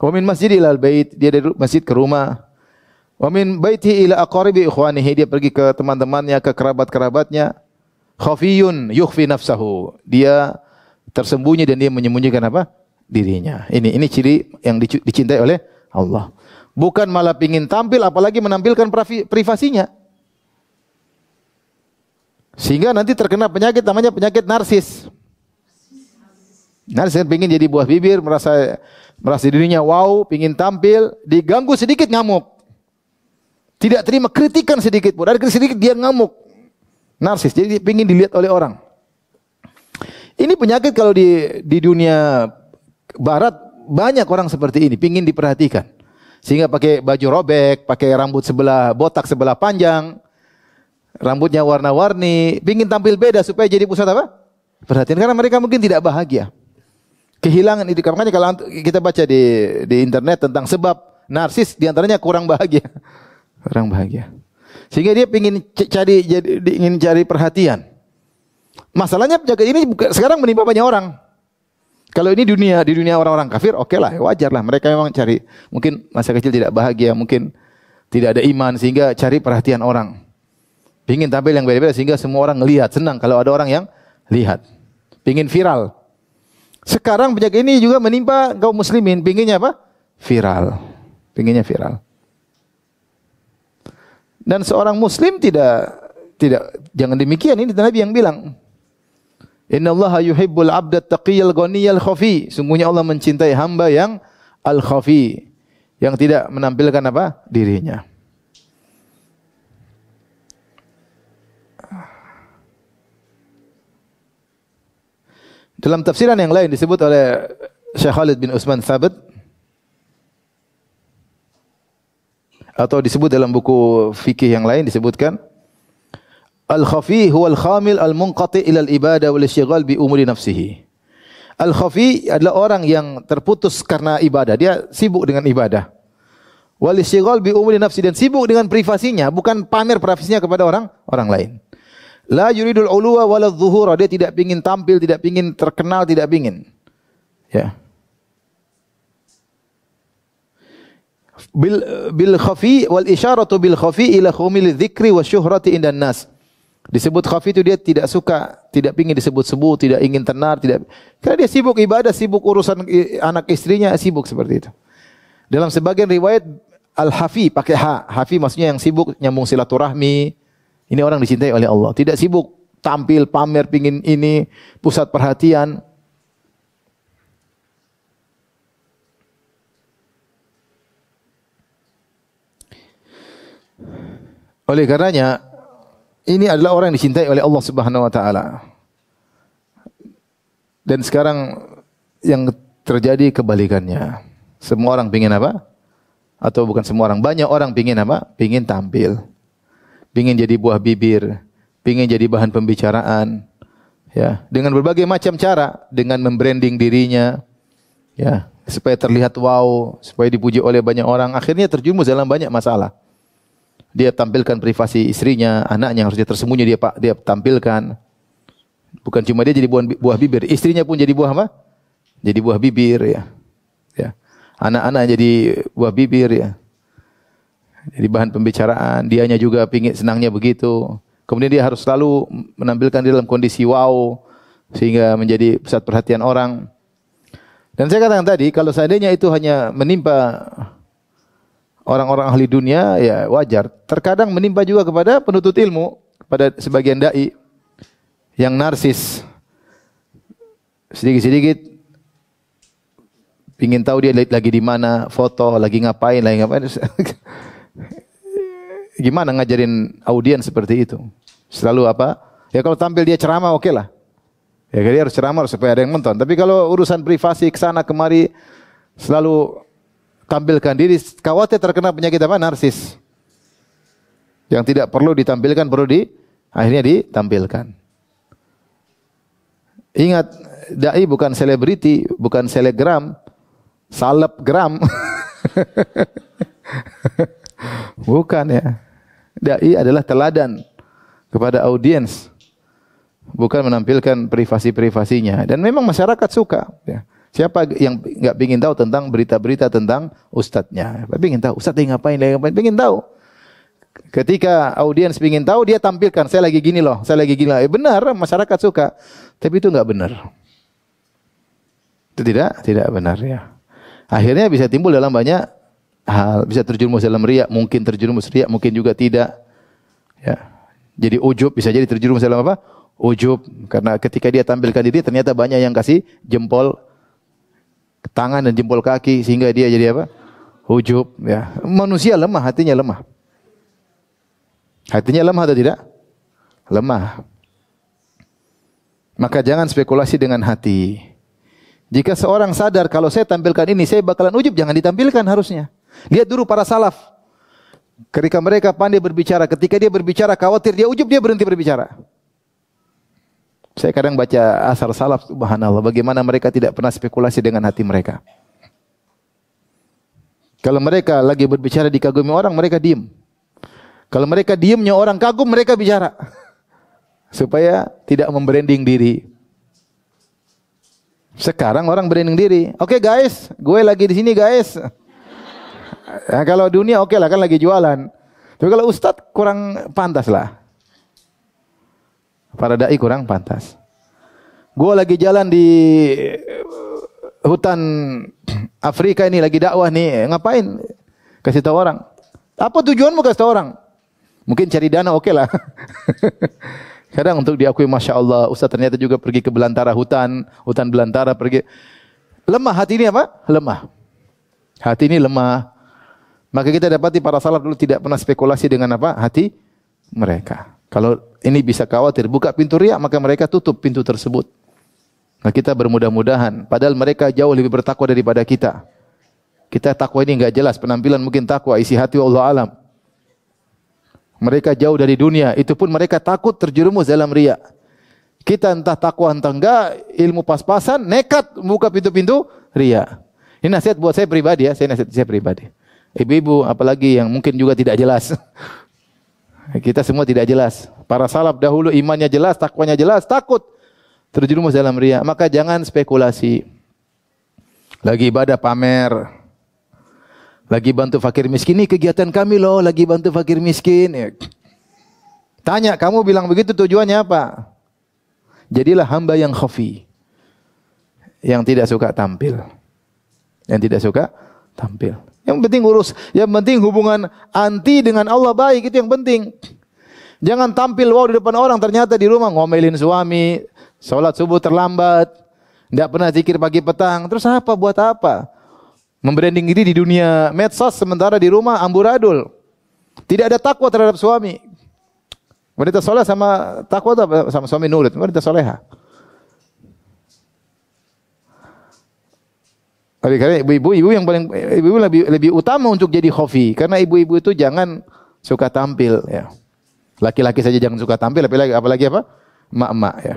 Wa min masjid ilal bait, dia dari masjid ke rumah. Wa min baiti ila aqaribi ikhwanihi, dia pergi ke teman-temannya, ke kerabat-kerabatnya. Khafiyun yukhfi nafsahu, dia tersembunyi dan dia menyembunyikan apa? Dirinya. Ini ciri yang dicintai oleh Allah. Bukan malah pingin tampil, apalagi menampilkan privasinya. Sehingga nanti terkena penyakit namanya penyakit narsis. Narsis pingin jadi buah bibir, merasa dirinya wow, pingin tampil, diganggu sedikit ngamuk. Tidak terima kritikan sedikit pun, ada kritik sedikit dia ngamuk. Narsis, jadi pingin dilihat oleh orang. Ini penyakit kalau di dunia barat banyak orang seperti ini, pingin diperhatikan. Sehingga pakai baju robek, pakai rambut botak sebelah panjang, rambutnya warna-warni, pingin tampil beda supaya jadi pusat apa? Perhatian, karena mereka mungkin tidak bahagia. Kehilangan itu, makanya kalau kita baca di internet tentang sebab narsis, diantaranya kurang bahagia. Kurang bahagia. Sehingga dia ingin cari perhatian. Masalahnya penyakit ini sekarang menimpa banyak orang. Kalau ini di dunia orang-orang kafir, oke lah, wajar lah. Mereka memang cari, mungkin masa kecil tidak bahagia, mungkin tidak ada iman, sehingga cari perhatian orang. Pingin tampil yang beda-beda sehingga semua orang ngelihat, senang kalau ada orang yang lihat. Pingin viral. Sekarang penyakit ini juga menimpa kaum muslimin, pinginnya apa? Viral. Pinginnya viral. Dan seorang muslim tidak jangan demikian, ini Nabi yang bilang. Innallaha yuhibbul 'abda at-taqiyyal ghaniyal khafi. Sungguhnya Allah mencintai hamba yang al-khafi, yang tidak menampilkan apa? Dirinya. Dalam tafsiran yang lain disebut oleh Syekh Khalid bin Utsman Thabit, atau disebut dalam buku fikih yang lain disebutkan al-khafi huwal khamil al-munqati ila al-ibadah wal isyghal bi umuri nafsihi. Al-khafi adalah orang yang terputus karena ibadah, dia sibuk dengan ibadah. Wal isyghal bi umuri nafsi, dan sibuk dengan privasinya, bukan pamer privasinya kepada orang lain. La yuridul uluwa wala dhuhura, dia tidak pingin tampil, tidak pingin terkenal, tidak pingin. Ya. Bil khafi wal isyaratu bil khafi ila khumil dzikri wasyuhrati indan nas. Disebut khafi itu dia tidak suka, tidak ingin disebut-sebut, tidak ingin tenar, karena dia sibuk ibadah, sibuk urusan anak istrinya, sibuk seperti itu. Dalam sebagian riwayat al-hafi pakai hafi maksudnya yang sibuk nyambung silaturahmi. Ini orang dicintai oleh Allah, tidak sibuk tampil, pamer, pingin ini pusat perhatian. Oleh karenanya, ini adalah orang yang dicintai oleh Allah Subhanahu wa taala. Dan sekarang yang terjadi kebalikannya. Semua orang pingin apa? Atau bukan semua orang, banyak orang pingin apa? Pingin tampil. Pingin jadi buah bibir, pingin jadi bahan pembicaraan. Ya, dengan berbagai macam cara, dengan membranding dirinya, ya, supaya terlihat wow, supaya dipuji oleh banyak orang, akhirnya terjerumus dalam banyak masalah. Dia tampilkan privasi istrinya, anaknya yang harusnya tersembunyi dia tampilkan. Bukan cuma dia jadi buah bibir, istrinya pun jadi buah apa? Jadi buah bibir, ya. Ya. Anak-anak jadi buah bibir, ya. Jadi bahan pembicaraan, dianya juga pingin senangnya begitu. Kemudian dia harus selalu menampilkan diri dalam kondisi wow sehingga menjadi pusat perhatian orang. Dan saya katakan tadi, kalau seandainya itu hanya menimpa orang-orang ahli dunia, ya wajar. Terkadang menimpa juga kepada penuntut ilmu, kepada sebagian dai yang narsis. Sedikit-sedikit pingin tahu dia lagi di mana, foto, lagi ngapain. Gimana ngajarin audiens seperti itu? Selalu apa? Ya kalau tampil dia ceramah, oke lah. Ya dia harus ceramah supaya ada yang nonton. Tapi kalau urusan privasi kesana kemari, selalu tampilkan diri, khawatir terkena penyakit apa? Narsis. Yang tidak perlu ditampilkan, akhirnya ditampilkan. Ingat, dai bukan selebriti, bukan selegram, salebgram. Bukan ya. Dai adalah teladan kepada audiens, bukan menampilkan privasi-privasinya. Dan memang masyarakat suka. Ya. Siapa yang nggak ingin tahu tentang berita-berita tentang ustadznya? Ingin tahu ustadz lagi ngapain, ingin tahu. Ketika audiens ingin tahu, dia tampilkan, saya lagi gini loh, saya lagi gini loh. Benar, masyarakat suka. Tapi itu nggak benar. Itu tidak benar ya. Akhirnya bisa timbul dalam banyak hal, bisa terjerumus dalam riya, mungkin terjerumus riya, mungkin juga tidak. Ya. Jadi ujub, bisa jadi terjerumus dalam apa? Ujub. Karena ketika dia tampilkan diri, ternyata banyak yang kasih jempol tangan dan jempol kaki, sehingga dia jadi apa? Ujub. Ya. Manusia lemah, hatinya lemah. Hatinya lemah atau tidak? Lemah. Maka jangan spekulasi dengan hati. Jika seorang sadar kalau saya tampilkan ini, saya bakalan ujub, jangan ditampilkan harusnya. Lihat dulu para salaf. Ketika mereka pandai berbicara, ketika dia berbicara khawatir dia ujub, dia berhenti berbicara. Saya kadang baca asar salaf, subhanallah, bagaimana mereka tidak pernah spekulasi dengan hati mereka. Kalau mereka lagi berbicara dikagumi orang, mereka diam. Kalau mereka diamnya orang kagum, mereka bicara. Supaya tidak membranding diri. Sekarang orang branding diri. Oke guys, gue lagi di sini guys. Nah, kalau dunia oke lah, kan lagi jualan. Tapi kalau ustadz kurang pantas lah. Para dai kurang pantas. Gue lagi jalan di hutan Afrika ini, lagi dakwah nih. Ngapain? Kasih tahu orang. Apa tujuanmu kasih tahu orang? Mungkin cari dana oke lah. Kadang untuk diakui Masya Allah, ustaz ternyata juga pergi ke belantara hutan belantara pergi. Lemah hati ini apa? Lemah. Hati ini lemah. Maka kita dapati para salaf dulu tidak pernah spekulasi dengan apa? Hati mereka. Kalau ini bisa khawatir, buka pintu riya, maka mereka tutup pintu tersebut. Nah, kita bermudah-mudahan. Padahal mereka jauh lebih bertakwa daripada kita. Kita takwa ini enggak jelas, penampilan mungkin takwa, isi hati Allah alam. Mereka jauh dari dunia, itu pun mereka takut terjerumus dalam riya. Kita entah takwa entah enggak, ilmu pas-pasan, nekat buka pintu-pintu riya. Ini nasihat buat saya pribadi ya, nasihat saya pribadi. Ibu-ibu apalagi yang mungkin juga tidak jelas. Kita semua tidak jelas. Para salaf dahulu imannya jelas, takwanya jelas, takut terjerumus dalam riya. Maka jangan spekulasi. Lagi ibadah pamer. Lagi bantu fakir miskin, ini kegiatan kami loh, lagi bantu fakir miskin. Tanya, kamu bilang begitu tujuannya apa? Jadilah hamba yang khafi. Yang tidak suka tampil. Yang tidak suka tampil. Yang penting urus, yang penting hubungan anti dengan Allah baik, itu yang penting. Jangan tampil wow di depan orang, ternyata di rumah ngomelin suami, sholat subuh terlambat, tidak pernah zikir pagi petang, terus apa buat apa? Membranding diri di dunia medsos, sementara di rumah amburadul. Tidak ada takwa terhadap suami. Wanita soleh sama takwa atau sama suami nurut? Wanita soleha. Karena ibu-ibu yang paling ibu lebih utama untuk jadi khafi. Karena ibu-ibu itu jangan suka tampil. Ya. Laki-laki saja jangan suka tampil, apalagi apa? Mak-mak. Ya.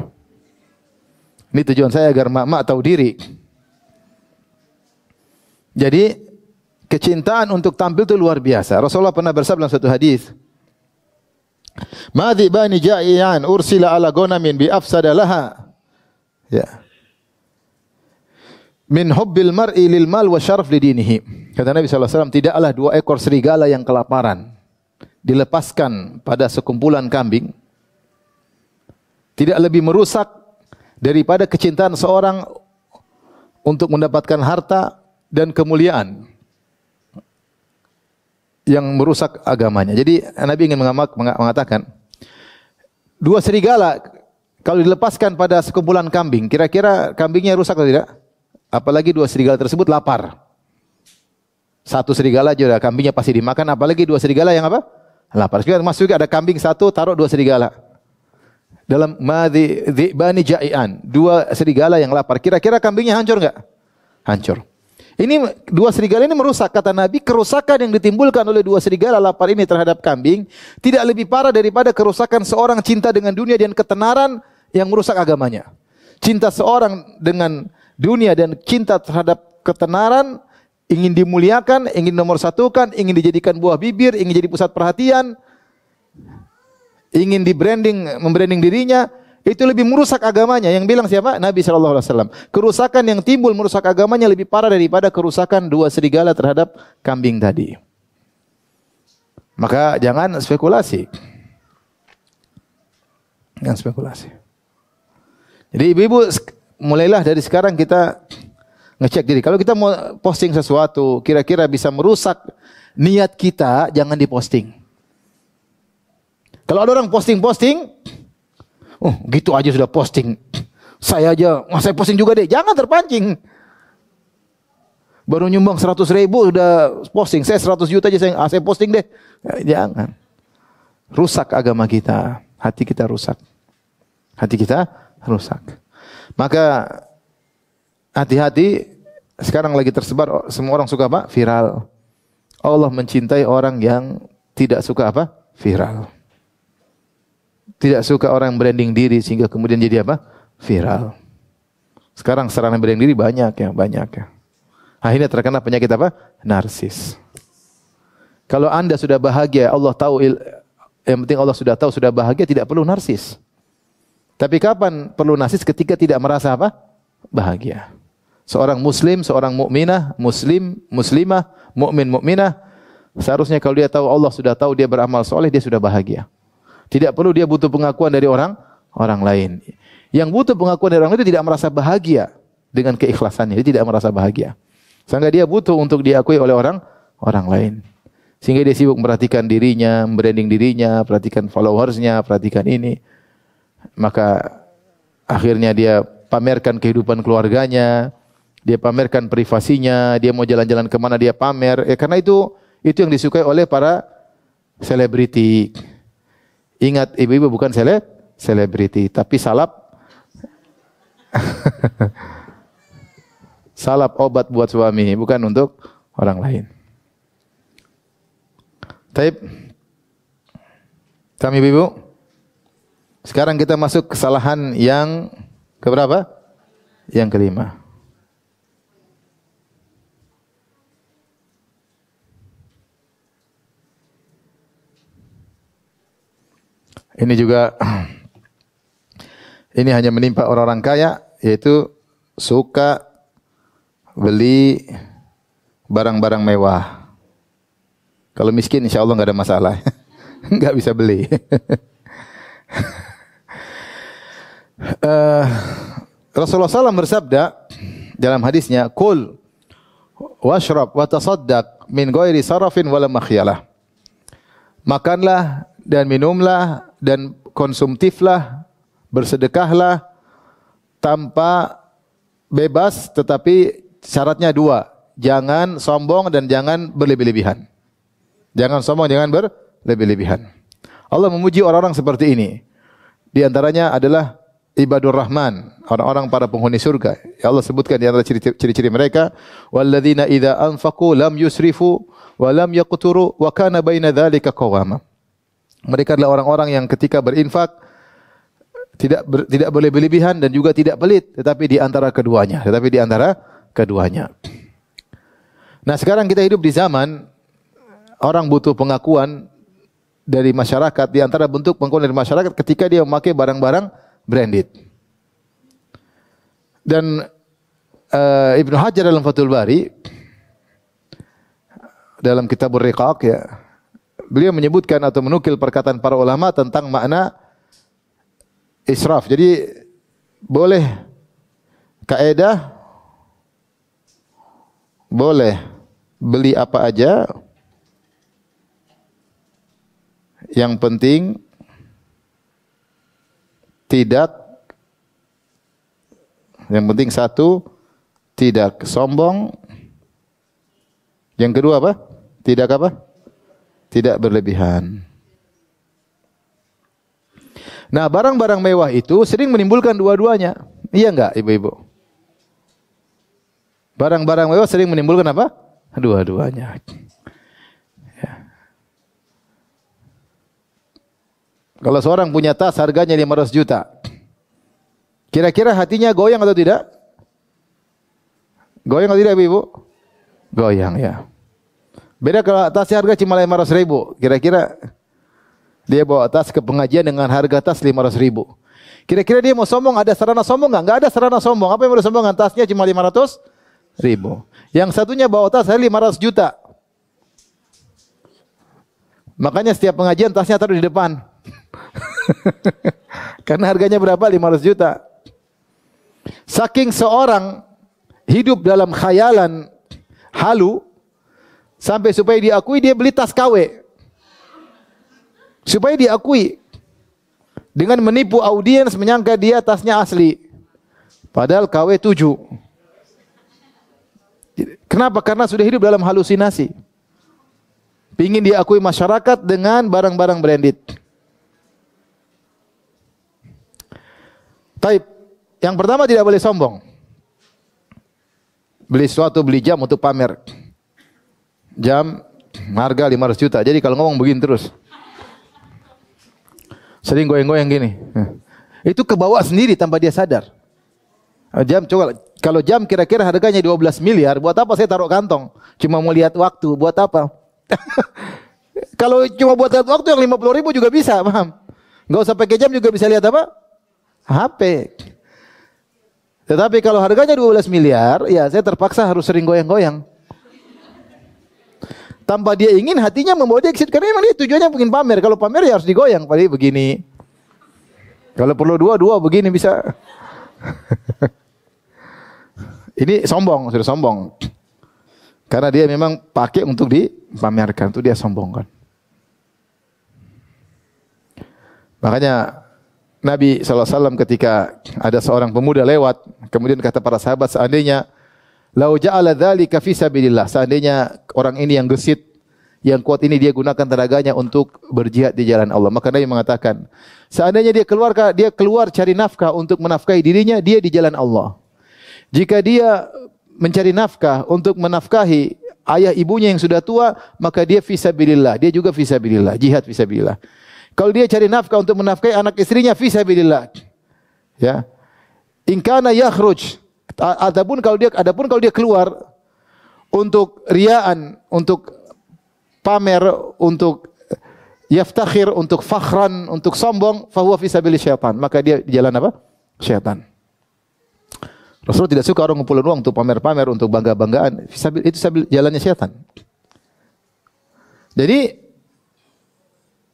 Ini tujuan saya agar mak-mak tahu diri. Jadi kecintaan untuk tampil itu luar biasa. Rasulullah pernah bersabda dalam satu hadis, "Ma dzibani ja'ian ursila ala gonamin bi afsada laha." Ya. Min hubbil mar'i lil mal wa syaraf li dinihi. Kata Nabi sallallahu alaihi wasallam, tidaklah dua ekor serigala yang kelaparan dilepaskan pada sekumpulan kambing tidak lebih merusak daripada kecintaan seorang untuk mendapatkan harta dan kemuliaan yang merusak agamanya. Jadi Nabi ingin mengatakan, dua serigala kalau dilepaskan pada sekumpulan kambing, kira-kira kambingnya rusak atau tidak? Apalagi dua serigala tersebut lapar. Satu serigala aja kambingnya pasti dimakan, apalagi dua serigala yang apa? Lapar. Masuk ada kambing satu, taruh dua serigala. Dalam dzibani ja'ian, dua serigala yang lapar. Kira-kira kambingnya hancur enggak? Hancur. Ini dua serigala ini merusak, kata Nabi. Kerusakan yang ditimbulkan oleh dua serigala lapar ini terhadap kambing tidak lebih parah daripada kerusakan seorang cinta dengan dunia dan ketenaran yang merusak agamanya. Cinta seorang dengan dunia dan cinta terhadap ketenaran, ingin dimuliakan, ingin nomor satukan, ingin dijadikan buah bibir, ingin jadi pusat perhatian, ingin membranding dirinya, itu lebih merusak agamanya. Yang bilang siapa? Nabi sallallahu alaihi wasallam. Kerusakan yang timbul merusak agamanya lebih parah daripada kerusakan dua serigala terhadap kambing tadi. Maka jangan spekulasi. Jangan spekulasi. Jadi ibu-ibu, mulailah dari sekarang kita ngecek diri. Kalau kita mau posting sesuatu, kira-kira bisa merusak niat kita, jangan diposting. Kalau ada orang posting-posting, oh gitu aja sudah posting. Saya aja, saya posting juga deh. Jangan terpancing. Baru nyumbang 100.000 sudah posting. Saya 100 juta aja saya posting deh. Jangan. Rusak agama kita. Hati kita rusak. Hati kita rusak. Maka hati-hati. Sekarang lagi tersebar, semua orang suka apa? Viral. Allah mencintai orang yang tidak suka apa? Viral. Tidak suka orang branding diri sehingga kemudian jadi apa? Viral. Sekarang sarana branding diri banyak ya. Akhirnya terkena penyakit apa? Narsis. Kalau Anda sudah bahagia, Allah tahu, yang penting Allah sudah tahu sudah bahagia, tidak perlu narsis. Tapi kapan perlu narsis? Ketika tidak merasa apa? Bahagia. Seorang muslim, seorang mukminah, muslimah, mukmin, mukminah, seharusnya kalau dia tahu Allah sudah tahu dia beramal soleh, dia sudah bahagia. Tidak perlu dia butuh pengakuan dari orang lain. Yang butuh pengakuan dari orang lain itu tidak merasa bahagia dengan keikhlasannya, dia tidak merasa bahagia. Sehingga dia butuh untuk diakui oleh orang lain. Sehingga dia sibuk memperhatikan dirinya, branding dirinya, perhatikan followersnya, perhatikan ini. Maka akhirnya dia pamerkan kehidupan keluarganya, dia pamerkan privasinya, dia mau jalan-jalan kemana dia pamer. Karena itu yang disukai oleh para selebriti. Ingat, ibu-ibu bukan selebriti, tapi salap salap obat buat suami, bukan untuk orang lain. Taib. Kami ibu. Sekarang kita masuk kesalahan yang keberapa? Yang kelima. Ini juga ini hanya menimpa orang-orang kaya, yaitu suka beli barang-barang mewah. Kalau miskin insya Allah nggak ada masalah. Nggak bisa beli. Rasulullah SAW bersabda dalam hadisnya, "Kul washrab wa tasaddaq min ghairi sarafin wala makhyalah." Makanlah dan minumlah dan konsumtiflah, bersedekahlah tanpa bebas, tetapi syaratnya dua. Jangan sombong dan jangan berlebih-lebihan. Jangan sombong, jangan berlebih-lebihan. Allah memuji orang-orang seperti ini. Di antaranya adalah ibadur rahman, orang-orang para penghuni surga. Ya Allah sebutkan di antara ciri-ciri mereka, walladzina idza anfaqu lam yusrifu wa lam yaqturu wa kana baina dzalika qawama. Mereka adalah orang-orang yang ketika berinfak tidak berlebih-lebihan dan juga tidak pelit, tetapi di antara keduanya. Nah, sekarang kita hidup di zaman orang butuh pengakuan dari masyarakat. Di antara bentuk pengakuan dari masyarakat ketika dia memakai barang-barang branded. Dan Ibnu Hajar dalam Fathul Bari dalam Kitabur Riqaq ya, beliau menyebutkan atau menukil perkataan para ulama tentang makna israf. Jadi boleh kaidah, boleh beli apa aja, yang penting satu, tidak sombong. Yang kedua apa? Tidak berlebihan. Nah, barang-barang mewah itu sering menimbulkan dua-duanya. Iya enggak, ibu-ibu? Barang-barang mewah sering menimbulkan apa? Dua-duanya. Ya. Kalau seorang punya tas harganya 500 juta. Kira-kira hatinya goyang atau tidak? Goyang atau tidak, Ibu? Goyang, ya. Beda kalau tasnya harga cuma 500 ribu. Kira-kira dia bawa tas ke pengajian dengan harga tas 500 ribu. Kira-kira dia mau sombong, ada sarana sombong nggak? Nggak ada sarana sombong. Apa yang mau disombongkan? Tasnya cuma 500 ribu. Yang satunya bawa tas 500 juta. Makanya setiap pengajian tasnya taruh di depan. Karena harganya berapa? 500 juta. Saking seorang hidup dalam khayalan halu, sampai supaya diakui dia beli tas KW. Supaya diakui. Dengan menipu audiens menyangka dia tasnya asli. Padahal KW 7. Kenapa? Karena sudah hidup dalam halusinasi. Ingin diakui masyarakat dengan barang-barang branded. Taib. Yang pertama tidak boleh sombong. Beli sesuatu, beli jam untuk pamer. Jam harga 500 juta. Jadi kalau ngomong begini terus. Sering goyang-goyang gini. Itu kebawa sendiri tanpa dia sadar. Jam coba kalau jam kira-kira harganya 12 miliar, buat apa saya taruh kantong? Cuma mau lihat waktu, buat apa? Kalau cuma buat lihat waktu yang 50 ribu juga bisa, paham? Enggak usah pakai jam juga bisa lihat apa? HP. Tetapi kalau harganya 12 miliar, ya saya terpaksa harus sering goyang-goyang. Tanpa dia ingin, hatinya membawa dia ke situ. Karena memang dia tujuannya ingin pamer. Kalau pamer ya harus digoyang. Padahal begini. Kalau perlu dua begini bisa. Ini sombong, sudah sombong. Karena dia memang pakai untuk dipamerkan. Itu dia sombongkan. Makanya Nabi SAW ketika ada seorang pemuda lewat, kemudian kata para sahabat, seandainya lau ja'ala dzalika fi sabilillah, seandainya orang ini yang gesit, yang kuat ini dia gunakan tenaganya untuk berjihad di jalan Allah. Maka Nabi mengatakan, seandainya dia keluar cari nafkah untuk menafkahi dirinya, dia di jalan Allah. Jika dia mencari nafkah untuk menafkahi ayah ibunya yang sudah tua, maka dia fi sabilillah, dia juga fi sabilillah, jihad fi sabilillah. Kalau dia cari nafkah untuk menafkahi anak istrinya, fi sabilillah. Ya. In kana yakhruj, adapun kalau dia keluar untuk riaan, untuk pamer, untuk yaftakhir, untuk fakhran, untuk sombong, fa huwa fi sabilil syaitan. Maka dia di jalan apa? Syaitan. Rasulullah tidak suka orang ngumpulin uang untuk pamer-pamer, untuk bangga-banggaan. Itu jalannya syaitan. Jadi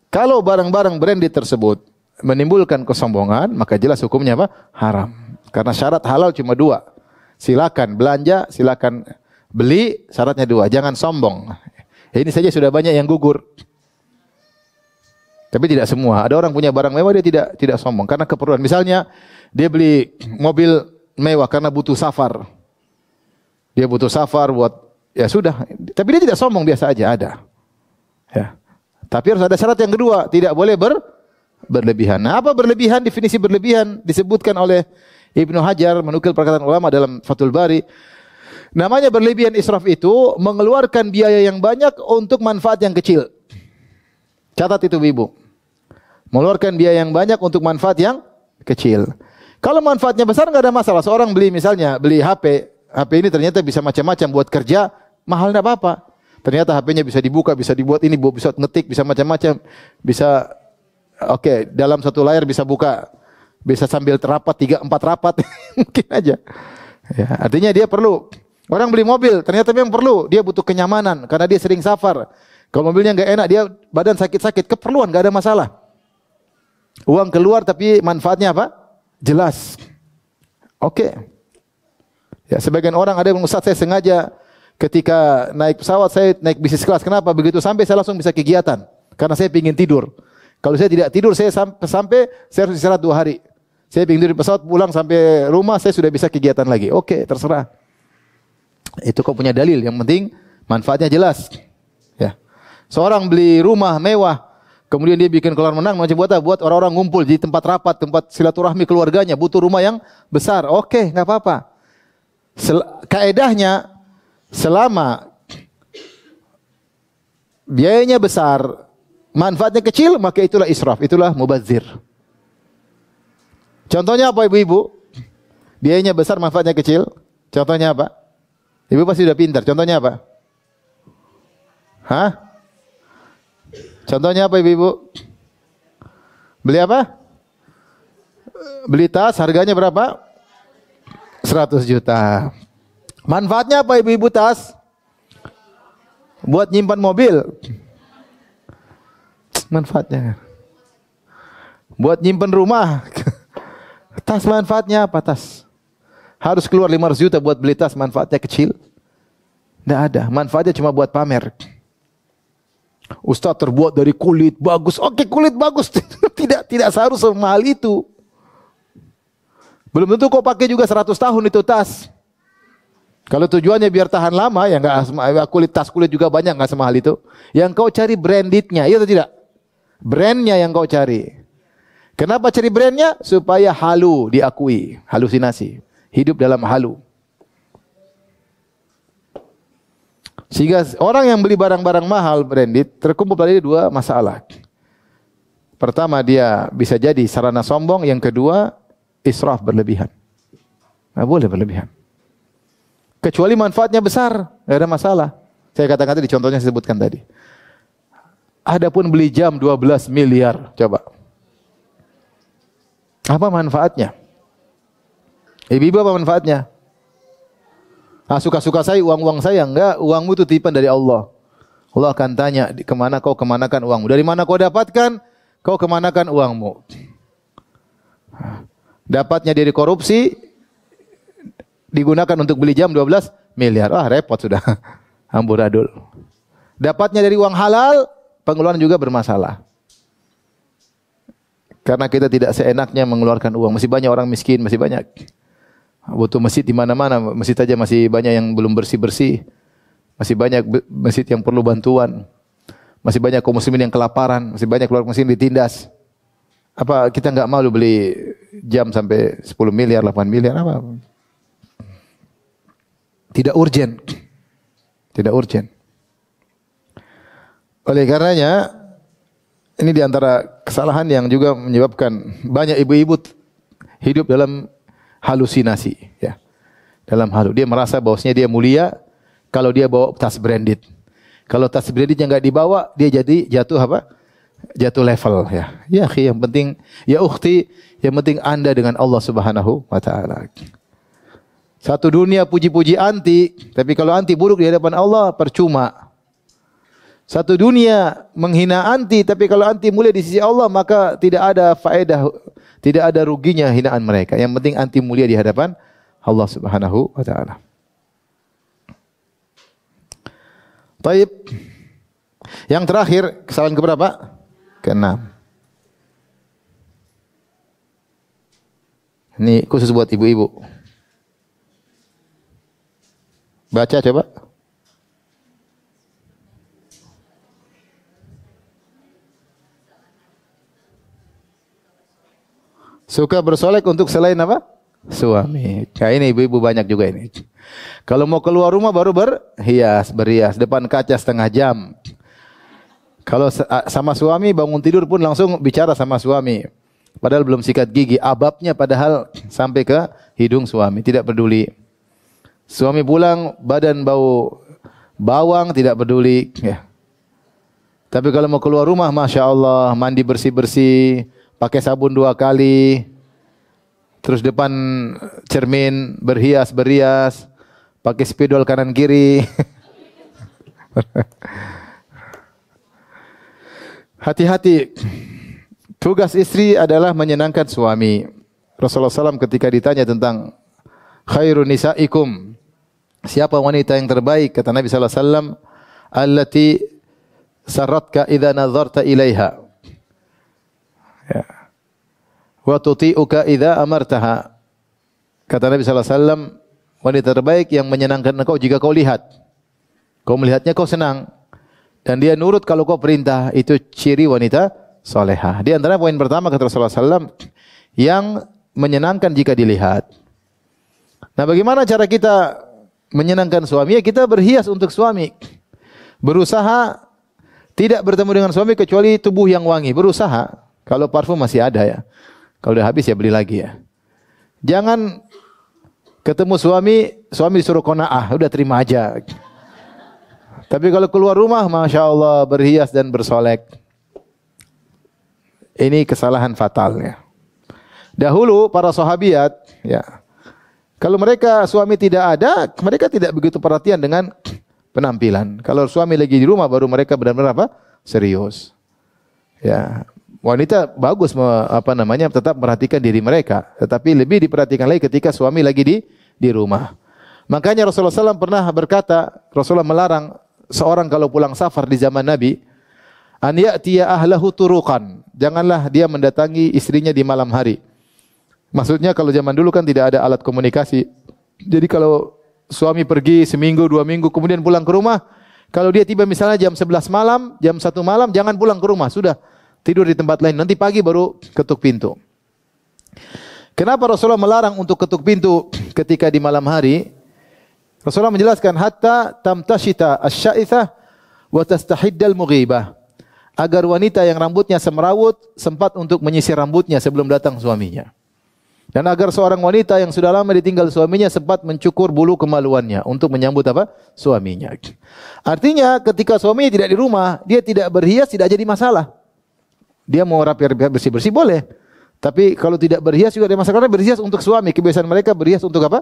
kalau barang-barang branded tersebut menimbulkan kesombongan, maka jelas hukumnya apa? Haram. Karena syarat halal cuma 2. Silakan belanja, silakan beli, syaratnya 2. Jangan sombong. Ini saja sudah banyak yang gugur. Tapi tidak semua. Ada orang punya barang mewah dia tidak sombong karena keperluan. Misalnya dia beli mobil mewah karena butuh safar. Dia butuh safar buat ya sudah. Tapi dia tidak sombong, biasa aja ada. Ya. Tapi harus ada syarat yang kedua, tidak boleh berlebihan. Nah, apa berlebihan? Definisi berlebihan disebutkan oleh Ibnu Hajar menukil perkataan ulama dalam Fathul Bari. Namanya berlebihan israf itu mengeluarkan biaya yang banyak untuk manfaat yang kecil. Catat itu Ibu. Mengeluarkan biaya yang banyak untuk manfaat yang kecil. Kalau manfaatnya besar enggak ada masalah. Seorang beli misalnya beli HP ini ternyata bisa macam-macam buat kerja, mahal enggak apa-apa. Ternyata HP-nya bisa dibuka, bisa dibuat ini, bisa ngetik, bisa macam-macam. Bisa dalam satu layar bisa buka, bisa sambil rapat 3-4 rapat. Mungkin aja. Ya, artinya dia perlu. Orang beli mobil, ternyata memang perlu. Dia butuh kenyamanan karena dia sering safar. Kalau mobilnya enggak enak, dia badan sakit-sakit, keperluan, enggak ada masalah. Uang keluar tapi manfaatnya apa? Jelas. Ya, sebagian orang ada yang Ustaz, saya sengaja ketika naik pesawat saya naik bisnis kelas. Kenapa? Begitu sampai saya langsung bisa kegiatan. Karena saya ingin tidur. Kalau saya tidak tidur, saya sampai saya harus istirahat 2 hari. Saya ingin tidur di pesawat, pulang sampai rumah saya sudah bisa kegiatan lagi. Terserah. Itu kau punya dalil. Yang penting manfaatnya jelas. Ya. Seorang beli rumah mewah, kemudian dia bikin kolam renang, macam buat apa? Buat orang-orang ngumpul di tempat rapat, tempat silaturahmi keluarganya, butuh rumah yang besar. Enggak apa-apa. Kaedahnya selama biayanya besar, manfaatnya kecil, maka itulah israf, itulah mubazir. Contohnya apa Ibu-ibu? Biayanya besar, manfaatnya kecil. Contohnya apa? Ibu pasti sudah pintar. Contohnya apa? Hah? Contohnya apa ibu-ibu? Beli apa? Beli tas, harganya berapa? 100 juta. Manfaatnya apa ibu-ibu tas? Buat nyimpan mobil. Manfaatnya. Buat nyimpan rumah. Tas manfaatnya apa tas? Harus keluar 500 juta buat beli tas, manfaatnya kecil. Tidak ada. Manfaatnya cuma buat pamer. Ustaz terbuat dari kulit bagus. Oke, kulit bagus. Tidak seharusnya mahal itu. Belum tentu kau pakai juga 100 tahun itu tas. Kalau tujuannya biar tahan lama, ya enggak, kulit juga banyak, enggak semahal itu. Yang kau cari brandednya, iya atau tidak? Brandnya yang kau cari. Kenapa cari brandnya? Supaya halu diakui, halusinasi. Hidup dalam halu. Sehingga orang yang beli barang-barang mahal branded terkumpul pada dua masalah. Pertama, dia bisa jadi sarana sombong. Yang kedua, israf, berlebihan. Nggak boleh berlebihan. Kecuali manfaatnya besar, nggak ada masalah. Saya katakan tadi, contohnya saya sebutkan tadi. Adapun beli jam 12 miliar, coba. Apa manfaatnya? Ibu-ibu apa manfaatnya? Suka-suka saya, uang-uang saya. Enggak, uangmu itu titipan dari Allah. Allah akan tanya, kemana kau kemanakan uangmu? Dari mana kau dapatkan? Kau kemanakan uangmu? Dapatnya dari korupsi, digunakan untuk beli jam 12 miliar. Repot sudah. Amburadul. Dapatnya dari uang halal, pengeluaran juga bermasalah. Karena kita tidak seenaknya mengeluarkan uang. Masih banyak orang miskin, masih banyak. Butuh masjid di mana-mana, masjid saja masih banyak yang belum bersih-bersih. Masih banyak masjid yang perlu bantuan. Masih banyak kaum muslimin yang kelaparan, masih banyak keluarga muslim ditindas. Apa kita enggak mau beli jam sampai 10 miliar, 8 miliar apa? Tidak urgen. Tidak urgen. Oleh karenanya, ini diantara kesalahan yang juga menyebabkan banyak ibu-ibu hidup dalam halusinasi. Ya. Dalam halu. Dia merasa bahwasanya dia mulia kalau dia bawa tas branded. Kalau tas brandednya enggak dibawa, dia jadi jatuh apa? Jatuh level. Ya, yang penting, ya ukhti, yang penting Anda dengan Allah Subhanahu wa Ta'ala. Satu dunia puji-puji anti, tapi kalau anti buruk di hadapan Allah, percuma. Satu dunia menghina anti, tapi kalau anti mulia di sisi Allah, maka tidak ada faedah, tidak ada ruginya hinaan mereka. Yang penting anti mulia di hadapan Allah Subhanahu wa Ta'ala. Taib. Yang terakhir, kesalahan keberapa? Keenam. Ini khusus buat ibu-ibu. Baca coba. Suka bersolek untuk selain apa? Suami. Nah, ini ibu-ibu banyak juga ini. Kalau mau keluar rumah baru berias, depan kaca setengah jam. Kalau sama suami bangun tidur pun langsung bicara sama suami. Padahal belum sikat gigi, ababnya padahal sampai ke hidung suami, tidak peduli. Suami pulang badan bau bawang, tidak peduli. Ya. Tapi kalau mau keluar rumah, Masya Allah, mandi bersih-bersih, pakai sabun 2 kali, terus depan cermin berhias-berias, pakai spidol kanan kiri. Hati-hati. Tugas istri adalah menyenangkan suami. Rasulullah SAW ketika ditanya tentang khairun nisaikum, siapa wanita yang terbaik? Kata Nabi sallallahu alaihi wasallam, allati sarratka idza nazarta ilaiha. Ya. Wa tuti'uka idza amartaha. Kata Nabi sallallahu alaihi wasallam, wanita terbaik yang menyenangkan engkau jika kau lihat. Kau melihatnya kau senang dan dia nurut kalau kau perintah, itu ciri wanita salehah. Di antara poin pertama kata Rasulullah sallallahu alaihi wasallam, yang menyenangkan jika dilihat. Nah, bagaimana cara kita menyenangkan suami? Ya, kita berhias untuk suami. Berusaha tidak bertemu dengan suami kecuali tubuh yang wangi. Berusaha. Kalau parfum masih ada ya. Kalau udah habis ya beli lagi ya. Jangan Ketemu suami disuruh qanaah, udah terima aja. Tapi kalau keluar rumah, Masya Allah, berhias dan bersolek. Ini kesalahan fatalnya. Dahulu para sahabiat, ya, kalau mereka suami tidak ada, mereka tidak begitu perhatian dengan penampilan. Kalau suami lagi di rumah, baru mereka benar-benar apa? Serius. Ya, wanita bagus tetap perhatikan diri mereka, tetapi lebih diperhatikan lagi ketika suami lagi di rumah. Makanya Rasulullah SAW pernah berkata, Rasulullah melarang seorang kalau pulang safar di zaman Nabi, an ya'tiya ahlahu turuqan. Janganlah dia mendatangi istrinya di malam hari. Maksudnya kalau zaman dulu kan tidak ada alat komunikasi. Jadi kalau suami pergi seminggu, 2 minggu, kemudian pulang ke rumah, kalau dia tiba misalnya jam 11 malam, jam 1 malam, jangan pulang ke rumah. Sudah, tidur di tempat lain. Nanti pagi baru ketuk pintu. Kenapa Rasulullah melarang untuk ketuk pintu ketika di malam hari? Rasulullah menjelaskan hatta tamtashita asy-sya'ithah wa tastahiddal mughibah. Agar wanita yang rambutnya semrawut sempat untuk menyisir rambutnya sebelum datang suaminya. Dan agar seorang wanita yang sudah lama ditinggal suaminya sempat mencukur bulu kemaluannya untuk menyambut apa? Suaminya. Artinya ketika suaminya tidak di rumah, dia tidak berhias tidak jadi masalah. Dia mau rapi-rapi bersih-bersih boleh. Tapi kalau tidak berhias juga ada masalah, karena berhias untuk suami. Kebiasaan mereka berhias untuk apa?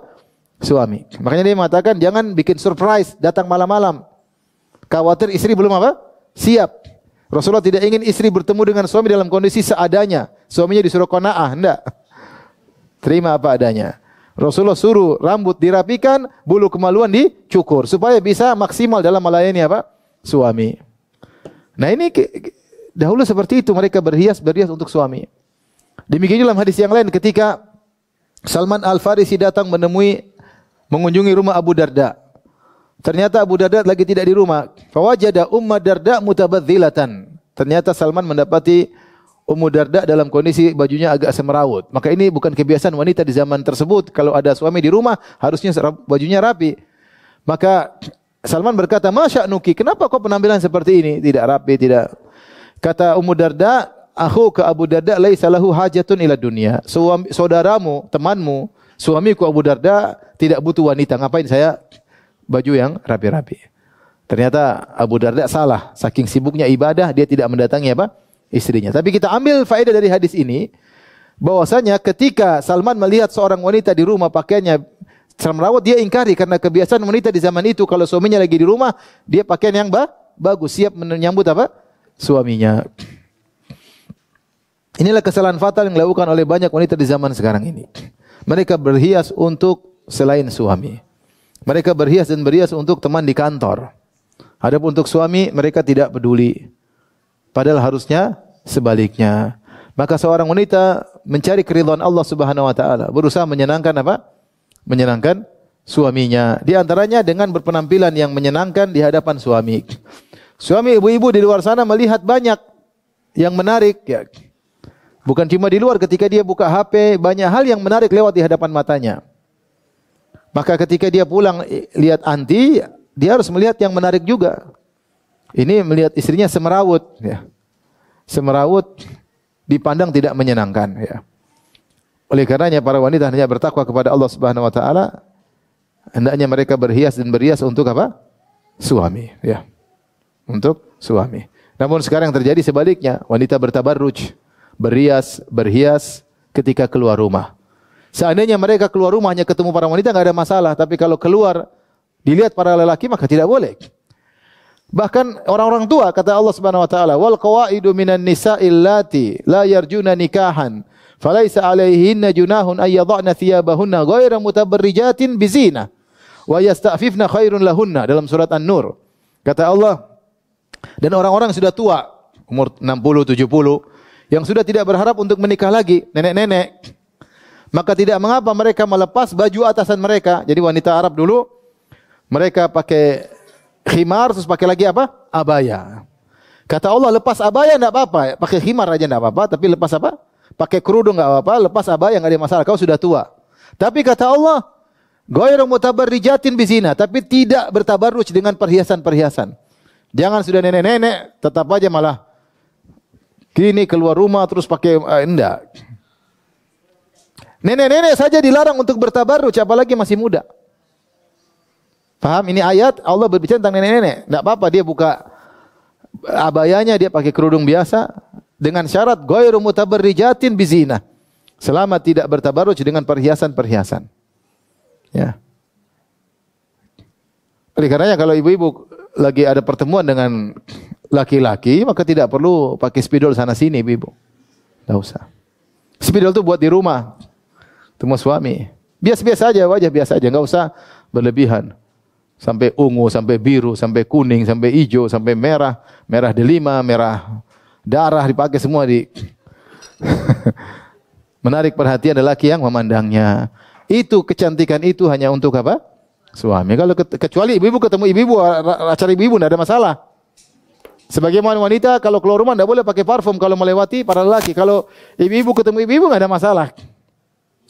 Suami. Makanya dia mengatakan jangan bikin surprise datang malam-malam. Khawatir istri belum apa? Siap. Rasulullah tidak ingin istri bertemu dengan suami dalam kondisi seadanya. Suaminya disuruh qanaah, enggak. Terima apa adanya. Rasulullah suruh rambut dirapikan, bulu kemaluan dicukur supaya bisa maksimal dalam melayani apa? Suami. Nah, ini dahulu seperti itu, mereka berhias untuk suami. Demikian dalam hadis yang lain ketika Salman Al-Farisi datang mengunjungi rumah Abu Darda. Ternyata Abu Darda lagi tidak di rumah. Fawajada Ummu Darda mutabadzilatan. Ternyata Salman mendapati Ummu Darda dalam kondisi bajunya agak semrawut. Maka ini bukan kebiasaan wanita di zaman tersebut. Kalau ada suami di rumah, harusnya bajunya rapi. Maka Salman berkata, "Masya Nuki, kenapa kau penampilan seperti ini? Tidak rapi, tidak." Kata Ummu Darda, "Akhu ke Abu Darda laisa lahu hajatun ila dunia." Saudaramu, temanmu, suamiku Abu Darda tidak butuh wanita. Ngapain saya baju yang rapi-rapi? Ternyata Abu Darda salah. Saking sibuknya ibadah, dia tidak mendatangi apa? Istrinya. Tapi kita ambil faedah dari hadis ini, bahwasanya ketika Salman melihat seorang wanita di rumah pakaiannya semrawut, dia ingkari karena kebiasaan wanita di zaman itu kalau suaminya lagi di rumah, dia pakaian yang bagus, siap menyambut apa? Suaminya. Inilah kesalahan fatal yang dilakukan oleh banyak wanita di zaman sekarang ini. Mereka berhias untuk selain suami. Mereka berhias untuk teman di kantor. Adapun untuk suami, mereka tidak peduli. Padahal harusnya sebaliknya. Maka seorang wanita mencari keridhaan Allah Subhanahu wa taala, berusaha menyenangkan apa? Menyenangkan suaminya. Di antaranya dengan berpenampilan yang menyenangkan di hadapan suami. Suami ibu-ibu di luar sana melihat banyak yang menarik, ya. Bukan cuma di luar, ketika dia buka HP, banyak hal yang menarik lewat di hadapan matanya. Maka ketika dia pulang lihat anti, dia harus melihat yang menarik juga. Ini melihat istrinya semrawut, ya. Semrawut dipandang tidak menyenangkan, ya. Oleh karenanya para wanita hendaknya bertakwa kepada Allah Subhanahu wa taala. Hendaknya mereka berhias untuk apa? Suami, ya. Untuk suami. Namun sekarang terjadi sebaliknya, wanita bertabarruj, berhias ketika keluar rumah. Seandainya mereka keluar rumah hanya ketemu para wanita enggak ada masalah, tapi kalau keluar dilihat para lelaki maka tidak boleh. Bahkan orang-orang tua kata Allah Subhanahu wa taala, "Wal qawaidu minan nisa'il lati la yarjuna nikahan, falaisa 'alaihinna junahun ay yadh'na thiyabahunna ghairu mutabarrijatin bizina wa yasta'fifna khairun lahunna." Dalam surat An-Nur. Kata Allah, dan orang-orang yang sudah tua, umur 60, 70, yang sudah tidak berharap untuk menikah lagi, nenek-nenek, maka tidak mengapa mereka melepas baju atasan mereka. Jadi wanita Arab dulu mereka pakai khimar, terus pakai lagi apa? Abaya. Kata Allah, lepas abaya enggak apa-apa, pakai khimar aja enggak apa-apa, tapi lepas apa? Pakai kerudung enggak apa-apa, lepas abaya enggak ada masalah, kau sudah tua. Tapi kata Allah, ghairu mutabarrijatin bizina, tapi tidak bertabarruj dengan perhiasan-perhiasan. Jangan sudah nenek-nenek, tetap aja malah gini keluar rumah terus pakai enggak. Nenek-nenek saja dilarang untuk bertabarruj, apalagi masih muda. Paham? Ini ayat Allah berbicara tentang nenek-nenek. Tidak apa-apa dia buka abayanya, dia pakai kerudung biasa dengan syarat ghairu mutabarrijatin bizina. Selama tidak bertabarruj dengan perhiasan-perhiasan. Ya. Oleh karenanya kalau ibu-ibu lagi ada pertemuan dengan laki-laki, maka tidak perlu pakai spidol sana sini, ibu-ibu. Tidak usah. Spidol itu buat di rumah. Temu suami. Biasa-biasa aja, wajah biasa aja, enggak usah berlebihan. Sampai ungu, sampai biru, sampai kuning, sampai hijau, sampai merah, merah delima, merah darah dipakai semua di menarik perhatian lelaki yang memandangnya. Itu kecantikan itu hanya untuk apa? Suami. Kalau kecuali ibu-ibu ketemu ibu-ibu, acara ibu-ibu tidak ada masalah. Sebagaimana wanita kalau keluar rumah tidak boleh pakai parfum kalau melewati para lelaki. Kalau ibu-ibu ketemu ibu-ibu tidak ada masalah.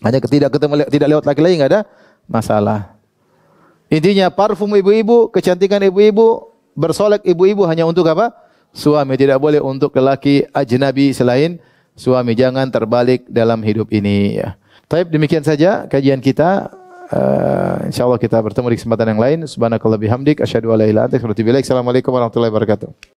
Hanya tidak lewat laki-laki tidak ada masalah. Intinya parfum ibu-ibu, kecantikan ibu-ibu, bersolek ibu-ibu hanya untuk apa? Suami. Tidak boleh untuk lelaki ajnabi selain suami. Jangan terbalik dalam hidup ini. Ya. Baik, demikian saja kajian kita. InsyaAllah kita bertemu di kesempatan yang lain. Subhanakallah bihamdik. Asyhadu an la ilaha illa anta astaghfiruka wa atubu ilaik. Assalamualaikum warahmatullahi wabarakatuh.